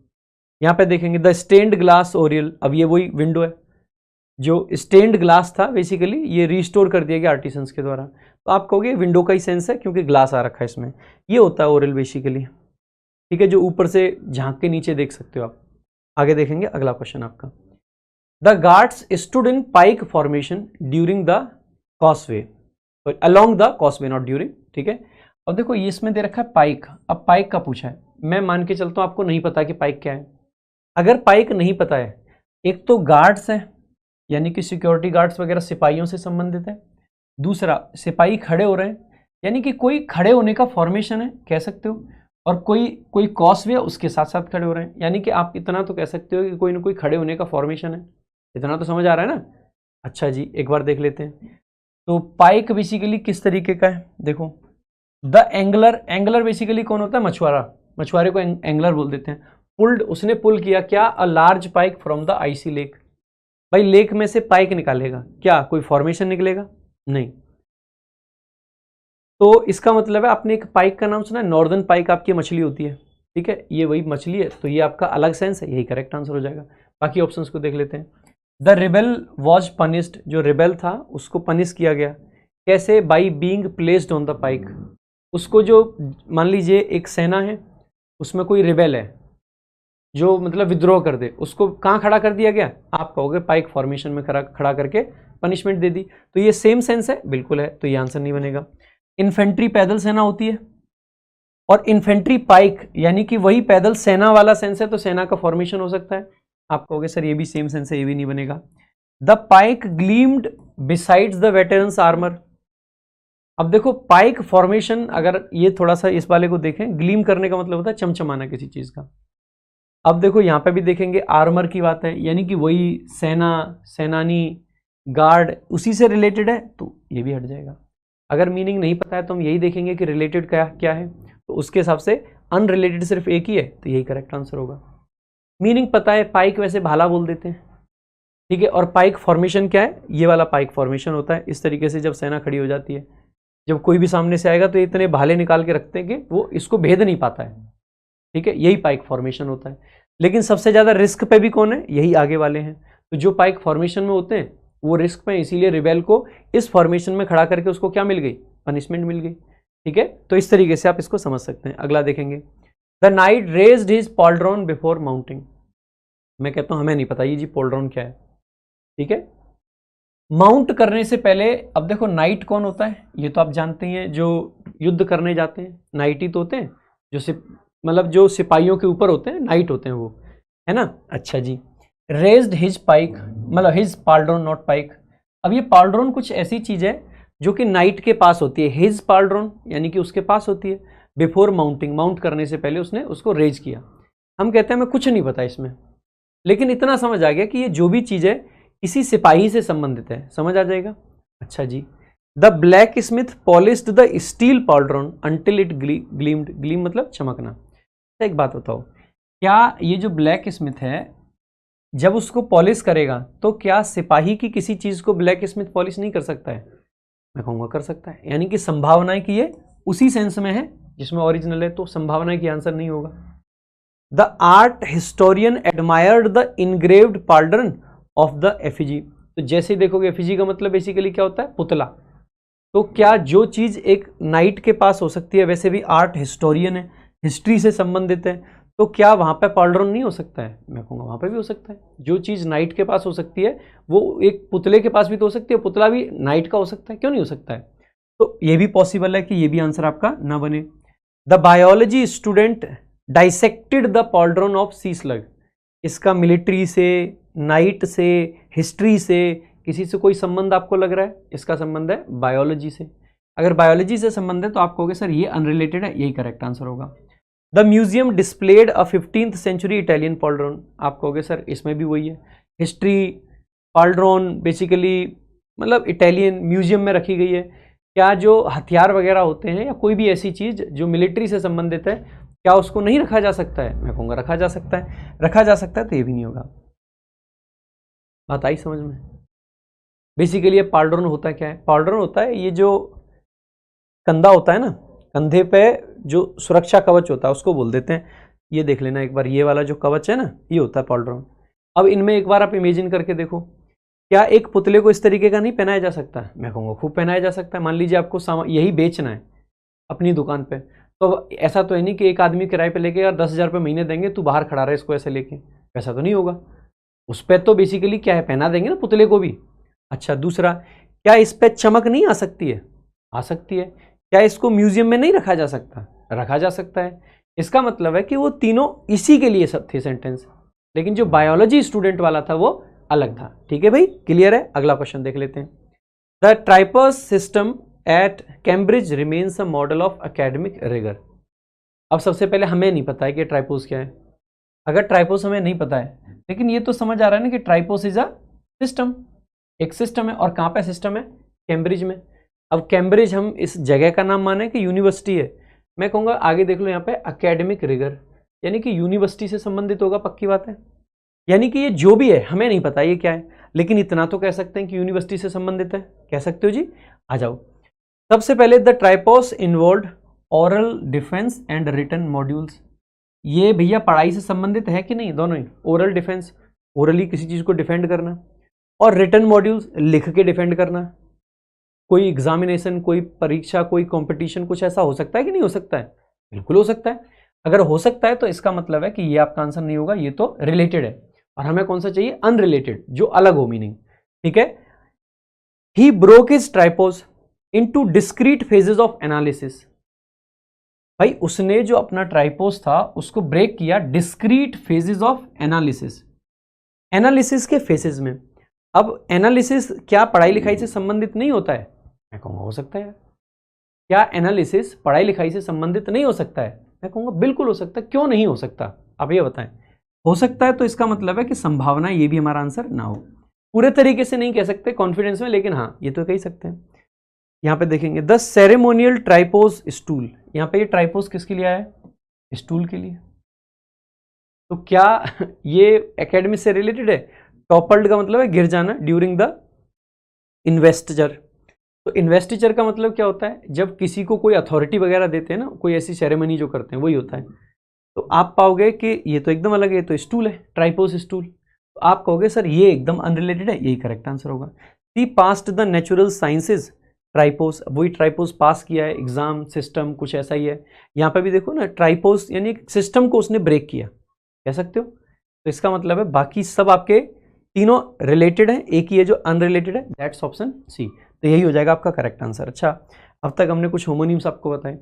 यहाँ पे देखेंगे द स्टेन्ड ग्लास ओरियल, अब ये वही विंडो है, जो स्टेन्ड ग्लास था बेसिकली ये रिस्टोर कर दिया गया आर्टिसंस के द्वारा। तो आप कहोगे विंडो का ही सेंस है क्योंकि ग्लास आ रखा है इसमें, ये होता है ओरियल बेसिकली, ठीक है, जो ऊपर से झांक के नीचे देख सकते हो आप। आगे देखेंगे अगला क्वेश्चन आपका, the guards stood in pike formation during the causeway, along the causeway, not during, ठीक है। अब देखो ये इसमें दे रखा है पाइक, अब पाइक का पूछा है, मैं मान के चलता हूँ आपको नहीं पता कि पाइक क्या है। अगर पाइक नहीं पता है, एक तो गार्ड्स है यानी कि सिक्योरिटी गार्ड्स वगैरह सिपाहियों से संबंधित है, दूसरा सिपाही खड़े हो रहे हैं यानी कि कोई खड़े होने का फॉर्मेशन है कह सकते हो, और कोई कॉसवे उसके साथ साथ खड़े हो रहे हैं, यानी कि आप इतना तो कह सकते हो कि कोई ना कोई खड़े होने का फॉर्मेशन है। इतना तो समझ आ रहा है ना। अच्छा जी, एक बार देख लेते हैं। तो पाइक बेसिकली किस तरीके का है, देखो द एंगलर, एंगलर बेसिकली कौन होता है, मछुआरा, मछुआरे को एंगलर बोल देते हैं। पुल्ड, उसने पुल किया क्या, a large pike from the icy lake. भाई लेक में से पाइक निकालेगा क्या, कोई फॉर्मेशन निकलेगा, नहीं। तो इसका मतलब है आपने एक पाइक का नाम सुना है, नॉर्दर्न पाइक आपकी मछली होती है, ठीक है, ये वही मछली है, तो ये आपका अलग सेंस है, यही करेक्ट आंसर हो जाएगा। बाकी ऑप्शंस को देख लेते हैं। द रिबेल वॉज पनिश्ड, जो रिबेल था उसको पनिश किया गया, कैसे, by being placed on the pike. उसको जो, मान लीजिए एक सेना है उसमें कोई रिबेल है जो मतलब विद्रोह कर दे, उसको कहाँ खड़ा कर दिया गया, आप कहोगे पाइक फॉर्मेशन में खड़ा करके पनिशमेंट दे दी। तो ये सेम सेंस है, बिल्कुल है, तो ये आंसर नहीं बनेगा। इन्फेंट्री पैदल सेना होती है, और इन्फेंट्री पाइक यानी कि वही पैदल सेना वाला सेंस है, तो सेना का फॉर्मेशन हो सकता है। आप कहोगे सर ये भी सेम सेंस है, ये भी नहीं बनेगा। The pike gleamed besides the veterans armour. अब देखो पाइक फॉर्मेशन, अगर ये थोड़ा सा इस वाले को देखें, ग्लीम करने का मतलब होता है चमचमाना किसी चीज का। अब देखो यहाँ पे भी देखेंगे आर्मर की बात है, यानी कि वही सेना, सेनानी, गार्ड, उसी से रिलेटेड है, तो ये भी हट जाएगा। अगर मीनिंग नहीं पता है तो हम यही देखेंगे कि रिलेटेड क्या है, तो उसके हिसाब से अनरिलेटेड सिर्फ एक ही है, तो यही करेक्ट आंसर होगा। मीनिंग पता है, पाइक वैसे भाला बोल देते हैं, ठीक है। और पाइक फॉर्मेशन क्या है, ये वाला पाइक फॉर्मेशन होता है इस तरीके से, जब सेना खड़ी हो जाती है, जब कोई भी सामने से आएगा तो इतने भाले निकाल के रखते हैं कि वो इसको भेद नहीं पाता है, ठीक है, यही पाइक फॉर्मेशन होता है। लेकिन सबसे ज्यादा रिस्क पे भी कौन है, यही आगे वाले हैं। तो जो पाइक फॉर्मेशन में होते हैं वो रिस्क पे, इसीलिए रिबेल को इस फॉर्मेशन में खड़ा करके उसको क्या मिल गई, पनिशमेंट मिल गई। ठीक है, तो इस तरीके से आप इसको समझ सकते हैं। अगला देखेंगे, the knight raised his pauldron before mounting. मैं कहता हूं हमें नहीं पता ये जी पॉल्ड्रॉन क्या है, ठीक है। माउंट करने से पहले, अब देखो नाइट कौन होता है, ये तो आप जानते हैं, जो युद्ध करने जाते हैं नाइट ही तो होते हैं, जो मतलब जो सिपाहियों के ऊपर होते हैं नाइट होते हैं वो, है ना। अच्छा जी, रेज्ड हिज पाइक, मतलब हिज पाल्ड्रॉन नॉट पाइक। अब ये पाल्ड्रॉन कुछ ऐसी चीज है जो कि नाइट के पास होती है, हिज पाल्ड्रॉन यानी कि उसके पास होती है। बिफोर माउंटिंग, माउंट करने से पहले उसने उसको रेज किया। हम कहते हैं हमें कुछ नहीं पता इसमें, लेकिन इतना समझ आ गया कि ये जो भी चीज है इसी सिपाही से संबंधित है, समझ आ जाएगा। अच्छा जी, the blacksmith polished the steel pauldron until it gleamed. Gleam मतलब चमकना। एक बात बताओ, क्या ये जो ब्लैक स्मिथ है जब उसको पॉलिश करेगा तो क्या सिपाही की किसी चीज को ब्लैक स्मिथ पॉलिश नहीं कर सकता है? मैं कहूंगा कर सकता है, यानी कि संभावना है कि ये उसी सेंस में है जिसमें ओरिजिनल है, तो संभावना की आंसर नहीं होगा। The art historian admired the engraved pauldron of the effigy. तो जैसे ही देखोगे एफिजी का मतलब बेसिकली क्या होता है, पुतला। तो क्या जो चीज एक नाइट के पास हो सकती है, वैसे भी आर्ट हिस्टोरियन है, हिस्ट्री से संबंधित है, तो क्या वहां पे पॉल्ड्रॉन नहीं हो सकता है? मैं कहूंगा वहां पे भी हो सकता है। जो चीज नाइट के पास हो सकती है वो एक पुतले के पास भी तो हो सकती है, पुतला भी नाइट का हो सकता है, क्यों नहीं हो सकता है? तो ये भी पॉसिबल है कि ये भी आंसर आपका ना बने। The biology student dissected the pauldron of sea slug. इसका मिलिट्री से, नाइट से, हिस्ट्री से किसी से कोई संबंध आपको लग रहा है? इसका संबंध है बायोलॉजी से। अगर बायोलॉजी से संबंध है तो आप कहोगे सर ये अनरिलेटेड है, यही करेक्ट आंसर होगा। The museum displayed a 15th century Italian pauldron. आप कहोगे सर इसमें भी वही है, हिस्ट्री पॉल्ड्रॉन बेसिकली मतलब इटालियन म्यूजियम में रखी गई है। क्या जो हथियार वगैरह होते हैं या कोई भी ऐसी चीज जो मिलिट्री से संबंधित है, क्या उसको नहीं रखा जा सकता है? मैं कहूँगा रखा जा सकता है। रखा जा सकता है तो ये भी नहीं होगा। बात आई समझ में? बेसिकली ये पॉल्ड्रॉन होता क्या है? पॉल्ड्रॉन होता है ये जो कंधा होता है ना, कंधे पे जो सुरक्षा कवच होता है उसको बोल देते हैं। ये देख लेना एक बार, ये वाला जो कवच है ना, ये होता है पॉल्ड्रॉन। अब इनमें एक बार आप इमेजिन करके देखो, क्या एक पुतले को इस तरीके का नहीं पहनाया जा सकता है? मैं कहूँगा खूब पहनाया जा सकता है। मान लीजिए आपको यही बेचना है अपनी दुकान पे, तो ऐसा तो है नहीं कि एक आदमी किराए पे लेके यार 10,000 रुपये महीने देंगे, तू बाहर खड़ा रहे इसको ऐसे लेके, वैसा तो नहीं होगा। उस पर तो बेसिकली क्या है, पहना देंगे ना पुतले को भी। अच्छा, दूसरा, क्या इस पर चमक नहीं आ सकती है? आ सकती है। क्या इसको म्यूजियम में नहीं रखा जा सकता? रखा जा सकता है। इसका मतलब है कि वो तीनों इसी के लिए सब थे सेंटेंस, लेकिन जो बायोलॉजी स्टूडेंट वाला था वो अलग था। ठीक है भाई, क्लियर है? अगला क्वेश्चन देख लेते हैं। The tripos system at Cambridge remains a model of academic rigour. अब सबसे पहले हमें नहीं पता है कि ट्राइपोस क्या है। अगर ट्राइपोस हमें नहीं पता है, लेकिन ये तो समझ आ रहा है ना कि ट्राइपोस इज अ सिस्टम, एक सिस्टम है। और कहाँ पे सिस्टम है? कैम्ब्रिज में। अब कैम्ब्रिज हम इस जगह का नाम माने कि यूनिवर्सिटी है? मैं कहूँगा आगे देख लो यहाँ पे एकेडमिक रिगर, यानी कि यूनिवर्सिटी से संबंधित होगा, पक्की बात है। यानी कि ये जो भी है हमें नहीं पता ये क्या है, लेकिन इतना तो कह सकते हैं कि यूनिवर्सिटी से संबंधित है। कह सकते हो जी? आ जाओ। सबसे पहले the tripos involved oral defence and written modules. ये भैया पढ़ाई से संबंधित है कि नहीं? दोनों ही। ओरल डिफेंस, ओरली किसी चीज को डिफेंड करना, और रिटन मॉड्यूल्स, लिख के डिफेंड करना। कोई एग्जामिनेशन, कोई परीक्षा, कोई कंपटीशन, कुछ ऐसा हो सकता है कि नहीं हो सकता है? बिल्कुल हो सकता है। अगर हो सकता है तो इसका मतलब है कि ये आपका आंसर नहीं होगा, ये तो रिलेटेड है। और हमें कौन सा चाहिए? अनरिलेटेड, जो अलग हो मीनिंग। ठीक है। He broke his tripos into discrete phases of analysis. भाई उसने जो अपना ट्राइपोज था उसको ब्रेक किया discrete phases of analysis, analysis के फेजेस में। अब एनालिसिस क्या पढ़ाई लिखाई से संबंधित नहीं होता है? मैं कहूँगा हो सकता है। क्या एनालिसिस पढ़ाई लिखाई से संबंधित नहीं हो सकता है? मैं कहूँगा बिल्कुल हो सकता है। क्यों नहीं हो सकता? आप ये बताएं। हो सकता है तो इसका मतलब है कि संभावना ये भी हमारा आंसर ना हो। पूरे तरीके से नहीं कह सकते कॉन्फिडेंस में, लेकिन हाँ ये तो कह सकते हैं। यहाँ पे देखेंगे द सेरेमोनियल ट्राइपोज स्टूल। यहाँ पे ये ट्राइपोज किसके लिए आया है? स्टूल के लिए। तो क्या ये एकेडमी से रिलेटेड है? टॉपल्ड का मतलब है गिर जाना ड्यूरिंग द इन्वेस्टिचर। तो इन्वेस्टिचर का मतलब क्या होता है? जब किसी को कोई अथॉरिटी वगैरह देते हैं ना, कोई ऐसी सेरेमनी जो करते हैं, वही होता है। तो आप पाओगे कि ये तो एकदम अलग है, तो स्टूल है, ट्राइपोज स्टूल। तो आप कहोगे सर ये एकदम अनरिलेटेड है, यही करेक्ट आंसर होगा। ही पास्ड द नेचुरल साइंसेज ट्राइपोस, वही ट्राइपोस पास किया है एग्जाम सिस्टम, कुछ ऐसा ही है। यहाँ पे भी देखो ना, ट्राइपोस यानी सिस्टम को उसने ब्रेक किया, कह सकते हो। तो इसका मतलब है बाकी सब आपके तीनों रिलेटेड हैं, एक ही है जो अनरिलेटेड है, दैट्स ऑप्शन सी। तो यही हो जाएगा आपका करेक्ट आंसर। अच्छा, अब तक हमने कुछ होमोनिम्स आपको बताए।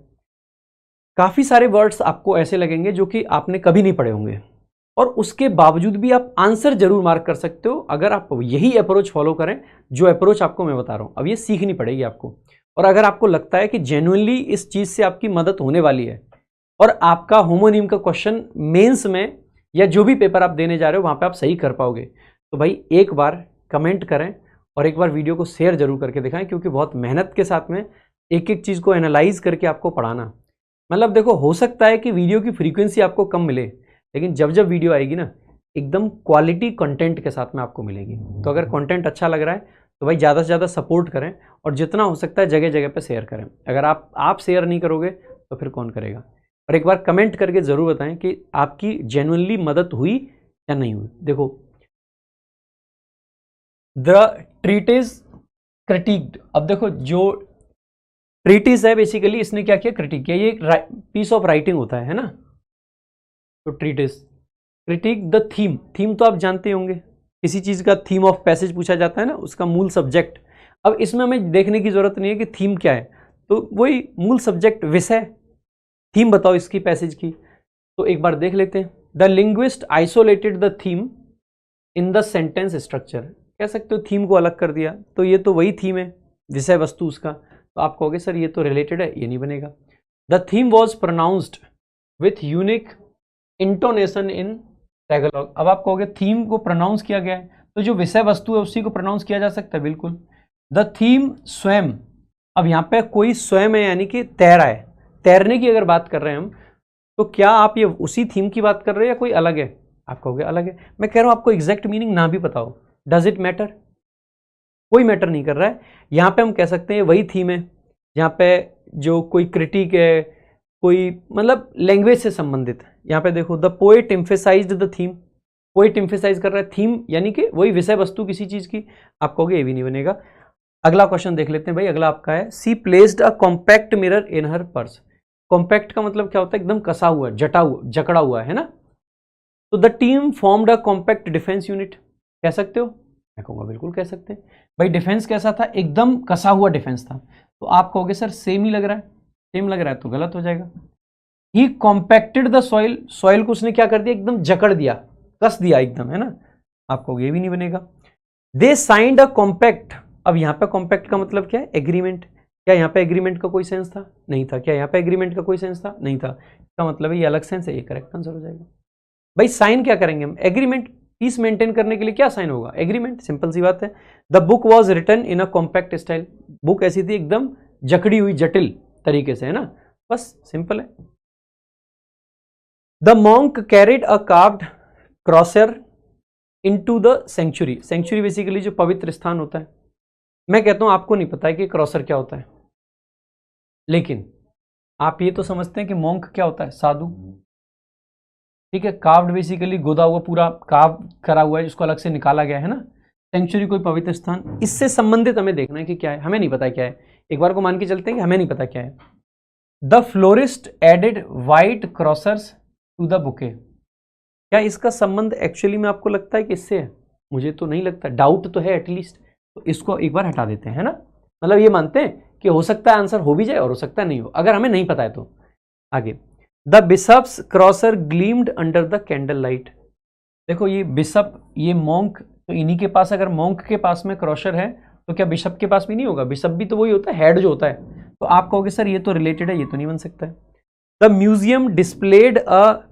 काफी सारे वर्ड्स आपको ऐसे लगेंगे जो कि आपने कभी नहीं पढ़े होंगे, और उसके बावजूद भी आप आंसर जरूर मार्क कर सकते हो अगर आप यही अप्रोच फॉलो करें जो अप्रोच आपको मैं बता रहा हूं। अब ये सीखनी पड़ेगी आपको, और अगर आपको लगता है कि जेन्युइनली इस चीज से आपकी मदद होने वाली है और आपका होमोनिम का क्वेश्चन मेंस में या जो भी पेपर आप देने जा रहे हो वहां पे आप सही कर पाओगे, तो भाई एक बार कमेंट करें और एक बार वीडियो को शेयर जरूर करके दिखाएं, क्योंकि बहुत मेहनत के साथ में एक एक चीज को एनालाइज करके आपको पढ़ाना। मतलब देखो, हो सकता है कि वीडियो की फ्रीक्वेंसी आपको कम मिले, लेकिन जब जब वीडियो आएगी ना, एकदम क्वालिटी कंटेंट के साथ में आपको मिलेगी। तो अगर कंटेंट अच्छा लग रहा है तो भाई ज़्यादा से ज़्यादा सपोर्ट करें, और जितना हो सकता है जगह जगह पे शेयर करें। अगर आप शेयर नहीं करोगे तो फिर कौन करेगा। और एक बार कमेंट करके ज़रूर बताएं कि आपकी जेन्युइनली मदद हुई या नहीं हुई। देखो, द ट्रीटिज क्रिटिक्ड, अब देखो जो ट्रीटिज है बेसिकली इसने क्या किया, क्रिटिक किया। ये एक पीस ऑफ राइटिंग होता है ना। तो ट्रीटिज क्रिटिक द थीम, थीम तो आप जानते होंगे, किसी चीज का थीम ऑफ पैसेज पूछा जाता है ना, उसका मूल सब्जेक्ट। अब इसमें हमें देखने की जरूरत नहीं है कि थीम क्या है, तो वही मूल सब्जेक्ट विषय, थीम बताओ इसकी पैसेज की। तो एक बार देख लेते हैं। The linguist isolated the theme in the sentence structure, कह सकते हो थीम को अलग कर दिया, तो ये तो वही थीम है, विषय वस्तु उसका। तो आप कहोगे सर ये तो रिलेटेड है, ये नहीं बनेगा। The theme was pronounced with unique intonation in Tagalog. अब आप कहोगे थीम को प्रोनाउंस किया गया है, तो जो विषय वस्तु है उसी को प्रोनाउंस किया जा सकता है, बिल्कुल। द थीम स्वयं, अब यहाँ पे कोई स्वयं है यानी कि तैरा है, तैरने की अगर बात कर रहे हैं हम, तो क्या आप ये उसी थीम की बात कर रहे हैं या कोई अलग है? आप कहोगे अलग है। मैं कह रहा हूं आपको एग्जैक्ट मीनिंग ना भी पता हो, डज इट मैटर? कोई मैटर नहीं कर रहा है। यहाँ पे हम कह सकते हैं वही थीम है, यहाँ पे जो कोई क्रिटिक है, कोई मतलब लैंग्वेज से संबंधित। यहाँ पे देखो, the poet emphasised the theme, poet emphasise कर रहा है थीम यानी कि वही विषय वस्तु किसी चीज की। आप कहोगे ये भी नहीं बनेगा। अगला क्वेश्चन देख लेते हैं भाई। अगला आपका है, she placed a compact mirror in her purse. Compact का मतलब क्या होता है? एकदम कसा हुआ, जटा हुआ, जकड़ा हुआ है ना। तो the team formed a compact defence unit, कह सकते हो? मैं कहूँगा बिल्कुल कह सकते हैं। भाई डिफेंस कैसा था? एकदम कसा हुआ डिफेंस था। तो आप कहोगे सर सेम ही लग रहा है, सेम लग रहा है, तो गलत हो जाएगा। ही कॉम्पैक्टेड द सॉइल, सॉइल को उसने क्या कर दिया? एकदम जकड़ दिया, कस दिया एकदम, है ना। आप कहोगे ये भी नहीं बनेगा। दे साइंड अ कॉम्पैक्ट, अब यहाँ पे कॉम्पैक्ट का मतलब क्या है? एग्रीमेंट। क्या यहाँ पे एग्रीमेंट का कोई सेंस था? नहीं था। क्या यहाँ पे एग्रीमेंट का कोई सेंस था? नहीं था। इसका मतलब है ये अलग सेंस है, ये करेक्ट आंसर हो जाएगा। भाई साइन क्या करेंगे हम? एग्रीमेंट। पीस मेंटेन करने के लिए क्या साइन होगा? एग्रीमेंट, सिंपल सी बात है। The book was written in a compact style, book ऐसी थी एकदम जकड़ी हुई, जटिल तरीके से, है ना। बस सिंपल है। The monk carried a carved crosier into the sanctuary, sanctuary basically जो पवित्र स्थान होता है। मैं कहता हूं आपको नहीं पता है कि क्रॉसर क्या होता है, लेकिन आप ये तो समझते हैं कि मॉन्क क्या होता है? साधु, ठीक है। कार्व्ड बेसिकली गोदा हुआ, पूरा कार्व करा हुआ है, जिसको अलग से निकाला गया है ना। सेंचुरी कोई पवित्र स्थान, इससे संबंधित हमें देखना है कि क्या है। हमें नहीं पता क्या है, एक बार को मान के चलते हैं कि हमें नहीं पता क्या है। The florist added white crosiers to the bouquet, क्या इसका संबंध एक्चुअली में आपको लगता है कि इससे है? मुझे तो नहीं लगता, डाउट तो है एटलीस्ट। तो इसको एक बार हटा देते हैं, है ना। मतलब ये मानते हैं कि हो सकता है आंसर हो भी जाए और हो सकता है नहीं हो, अगर हमें नहीं पता है तो। आगे, the bishop's crosier gleamed under the candle light. देखो ये बिशप, ये मॉन्क, तो इन्हीं के पास, अगर मॉन्क के पास में क्रॉसर है तो क्या बिशप के पास भी नहीं होगा? बिशप भी तो वही होता है, हेड जो होता है। तो आप कहोगे सर ये तो रिलेटेड है, ये तो नहीं बन सकता है। The museum displayed a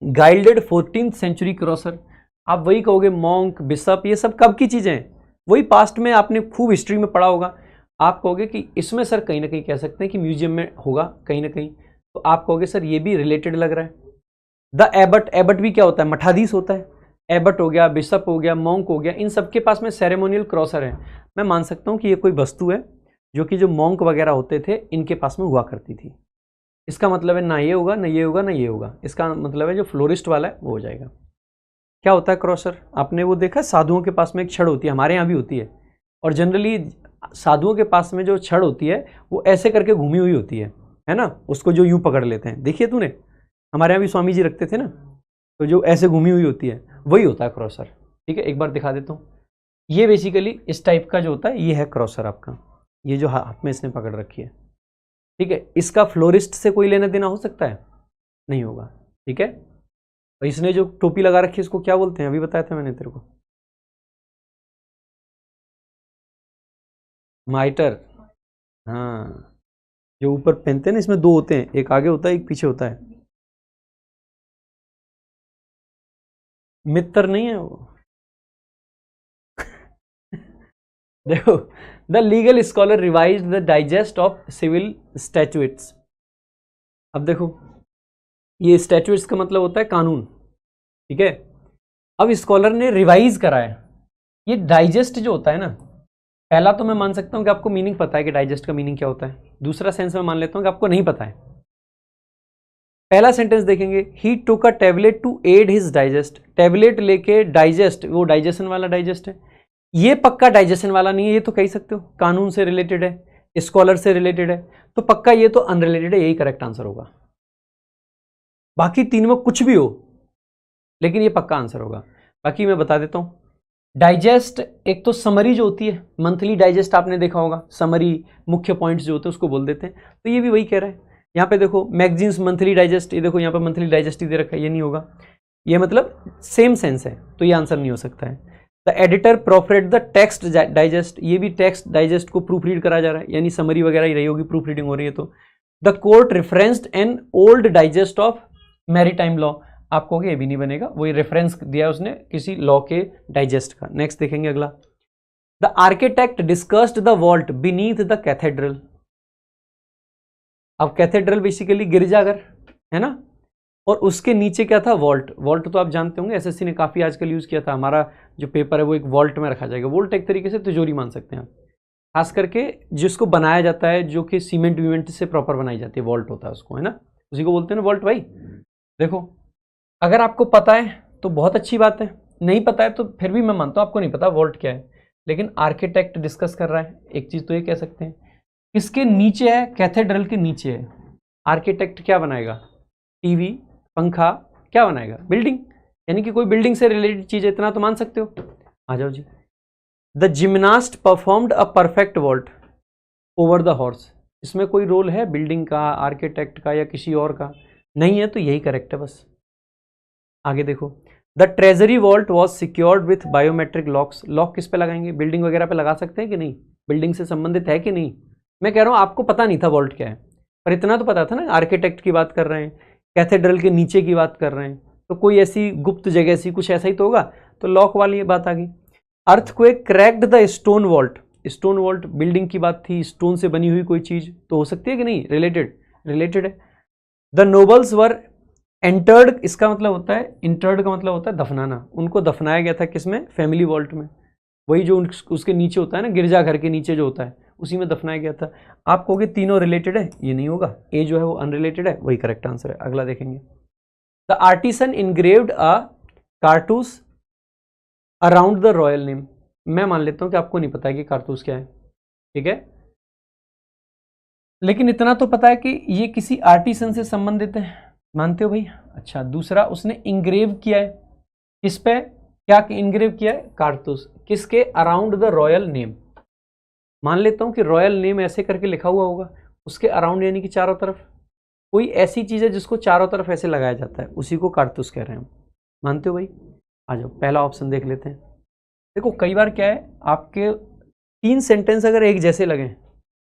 gilded 14th century crosier, आप वही कहोगे मॉन्क, बिशप, ये सब कब की चीजें हैं? वही पास्ट में आपने खूब हिस्ट्री में पढ़ा होगा। आप कहोगे कि इसमें सर कहीं ना कहीं कह सकते हैं कि म्यूजियम में होगा कहीं ना कहीं, तो आप कहोगे सर ये भी रिलेटेड लग रहा है। द एबट, एबट भी क्या होता है? मठाधीश होता है। एबट हो गया, बिशप हो गया, मॉन्क हो गया, इन सबके पास में सेरेमोनियल क्रॉसर है। मैं मान सकता हूँ कि ये कोई वस्तु है जो कि जो मॉन्क वगैरह होते थे इनके पास में हुआ करती थी। इसका मतलब है ना ये होगा, ना ये होगा, ना ये होगा। इसका मतलब है जो फ्लोरिस्ट वाला है वो हो जाएगा। क्या होता है क्रॉसर? आपने वो देखा, साधुओं के पास में एक छड़ होती है, हमारे यहाँ भी होती है, और जनरली साधुओं के पास में जो छड़ होती है वो ऐसे करके घूमी हुई होती है ना, उसको जो यूं पकड़ लेते हैं, देखिए तूने, हमारे यहाँ भी स्वामी जी रखते थे ना, तो जो ऐसे घूमी हुई होती है वही होता है क्रॉसर। ठीक है, एक बार दिखा देता हूँ। ये बेसिकली इस टाइप का जो होता है ये है क्रॉसर आपका, ये जो हाथ में इसने पकड़ रखी है। ठीक है, इसका फ्लोरिस्ट से कोई लेना देना हो सकता है? नहीं होगा। ठीक है, और इसने जो टोपी लगा रखी है इसको क्या बोलते हैं? अभी बताया था मैंने तेरे को, माइटर। हाँ, जो ऊपर पहनते हैं ना, इसमें दो होते हैं, एक आगे होता है एक पीछे होता है। मित्र नहीं है वो। देखो, the legal scholar revise the digest of civil statutes. अब देखो, ये स्टैट्यूट्स का मतलब होता है कानून। ठीक है, अब स्कॉलर ने रिवाइज करा है। ये डाइजेस्ट जो होता है ना, पहला तो मैं मान सकता हूं कि आपको मीनिंग पता है कि डाइजेस्ट का मीनिंग क्या होता है, दूसरा सेंस में मान लेता हूं कि आपको नहीं पता है। पहला सेंटेंस देखेंगे, he took a tablet to aid his digest. Tablet लेके डाइजेस्ट, वो डाइजेशन वाला डाइजेस्ट है, ये पक्का डाइजेशन वाला नहीं है, ये तो कह सकते हो कानून से रिलेटेड है, स्कॉलर से रिलेटेड है, तो पक्का ये तो अनरिलेटेड है, यही करेक्ट आंसर होगा। बाकी तीन में कुछ भी हो, लेकिन ये पक्का आंसर होगा। बाकी मैं बता देता हूं, डाइजेस्ट एक तो समरी जो होती है, मंथली डाइजेस्ट आपने देखा होगा, समरी मुख्य पॉइंट्स जो होते हैं उसको बोल देते हैं, तो ये भी वही कह रहा है। यहाँ पे देखो मैगजीन्स मंथली डाइजेस्ट, ये देखो यहाँ पे मंथली डाइजेस्ट ही दे रखा है, ये नहीं होगा, ये मतलब सेम सेंस है, तो ये आंसर नहीं हो सकता है। The editor proofread the text digest, ये भी टेक्स्ट डाइजेस्ट को प्रूफ रीड करा जा रहा है, यानी समरी वगैरह ही रही होगी, प्रूफ रीडिंग हो रही है। तो the court referenced an old digest of maritime law, आपको ये भी नहीं बनेगा, वही रेफरेंस दिया उसने किसी लॉ के डाइजेस्ट का। नेक्स्ट देखेंगे अगला, the architect discussed the vault beneath the cathedral. अब कैथेड्रल बेसिकली गिरजाघर है ना, और उसके नीचे क्या था? वॉल्ट। वॉल्ट तो आप जानते होंगे, एसएससी ने काफी आजकल यूज किया था, हमारा जो पेपर है वो एक वॉल्ट में रखा जाएगा। वॉल्ट एक तरीके से तिजोरी मान सकते हैं आप, खास करके जिसको बनाया जाता है, जो कि सीमेंट वीमेंट से प्रॉपर बनाई जाती है, वॉल्ट होता है उसको, है ना, उसी को बोलते हैं ना वॉल्ट भाई। देखो, अगर आपको पता है तो बहुत अच्छी बात है, नहीं पता है तो फिर भी मैं मानता हूँ आपको नहीं पता वॉल्ट क्या है, लेकिन आर्किटेक्ट डिस्कस कर रहा है, एक चीज तो ये कह सकते हैं। किसके नीचे है? कैथेड्रल के नीचे है। आर्किटेक्ट क्या बनाएगा? टीवी, पंखा, क्या बनाएगा? बिल्डिंग, यानी कि कोई बिल्डिंग से रिलेटेड चीज है, इतना तो मान सकते हो। आ जाओ जी। The gymnast performed a perfect vault over the horse. इसमें कोई रोल है बिल्डिंग का, आर्किटेक्ट का या किसी और का? नहीं है, तो यही करेक्ट है बस। आगे देखो, the treasury vault was secured with biometric locks. Lock किस पे लगाएंगे? बिल्डिंग वगैरह पे लगा सकते हैं कि नहीं? बिल्डिंग से संबंधित है कि नहीं? मैं कह रहा हूं आपको पता नहीं था वॉल्ट क्या है, पर इतना तो पता था ना, आर्किटेक्ट की बात कर रहे हैं, कैथेड्रल के नीचे की बात कर रहे हैं, तो कोई ऐसी गुप्त जगह सी कुछ ऐसा ही तो होगा, तो लॉक वाली बात आ गई। Earthquake cracked the stone vault. Stone vault building की बात थी, स्टोन से बनी हुई कोई चीज तो हो सकती है कि नहीं? रिलेटेड है। द नोबल्स वर एंटर्ड, इसका मतलब होता है, इंटर्ड का मतलब होता है दफनाना, उनको दफनाया गया था किसमें? फैमिली वॉल्ट में, वही जो उसके नीचे होता है ना, गिरजाघर के नीचे जो होता है, उसी में दफनाया गया था। आप कहोगे तीनों रिलेटेड है, ये नहीं होगा, ए जो है वो अनरिलेटेड है, वही करेक्ट आंसर है। अगला देखेंगे, द आर्टिसन इनग्रेव्ड अ कारतूस अराउंड द रॉयल नेम। मैं मान लेता हूं कि आपको नहीं पता है कि कारतूस क्या है, ठीक है, लेकिन इतना तो पता है कि ये किसी आर्टिसन से संबंधित है, मानते हो भाई? अच्छा, दूसरा उसने इंग्रेव किया है, किस पे? क्या इंग्रेव किया है? कारतूस, किसके? Around the royal name. मान लेता हूं कि रॉयल नेम ऐसे करके लिखा हुआ होगा, उसके अराउंड यानी कि चारों तरफ, कोई ऐसी चीज है जिसको चारों तरफ ऐसे लगाया जाता है, उसी को कारतूस कह रहे हैं हम। मानते हो भाई? आ जाओ, पहला ऑप्शन देख लेते हैं। देखो, कई बार क्या है, आपके तीन सेंटेंस अगर एक जैसे लगे,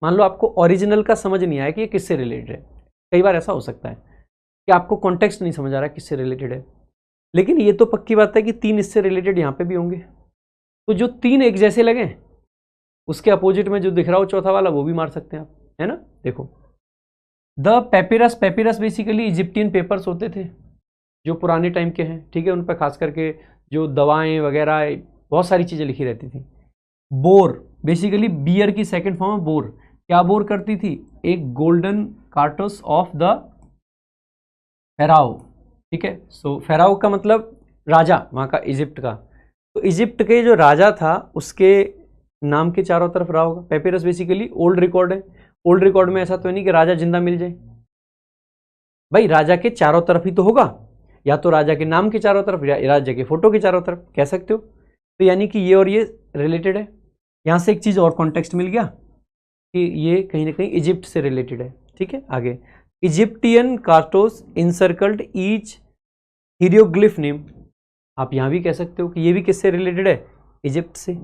मान लो आपको ओरिजिनल का समझ नहीं आया कि ये किससे रिलेटेड है, कई बार ऐसा हो सकता है कि आपको कॉन्टेक्स्ट नहीं समझ आ रहा है किससे रिलेटेड है, लेकिन ये तो पक्की बात है कि तीन इससे रिलेटेड यहाँ पे भी होंगे, तो जो तीन एक जैसे लगे, उसके अपोजिट में जो दिख रहा हो चौथा वाला, वो भी मार सकते हैं आप, है ना। देखो, the papyrus, papyrus basically Egyptian papers होते थे जो पुराने टाइम के हैं, ठीक है, उन पर खास करके जो दवाएं वगैरह बहुत सारी चीज़ें लिखी रहती थी। बोर, बेसिकली बियर की सेकंड फॉर्म है बोर। क्या बोर करती थी? एक golden carts of the pharaoh, ठीक है। सो फेराओ का मतलब राजा, वहाँ का इजिप्ट का, तो इजिप्ट के जो राजा था उसके नाम के चारों तरफ रहा होगा। पेपिरस बेसिकली ओल्ड रिकॉर्ड है। ओल्ड रिकॉर्ड में ऐसा तो नहीं कि राजा जिंदा मिल जाए भाई, राजा के चारों तरफ ही तो होगा, या तो राजा के नाम के चारों तरफ या राजा के फोटो के चारों तरफ, कह सकते हो। तो यानी कि ये और ये रिलेटेड है। यहां से एक चीज और कॉन्टेक्स्ट मिल गया कि ये कहीं ना कहीं इजिप्ट से रिलेटेड है। ठीक है, आगे इजिप्टियन कार्टोस इंसर्कल्ड ईच हीरोग्लिफ नेम। आप यहां भी कह सकते हो कि ये भी किससे रिलेटेड है, इजिप्ट से।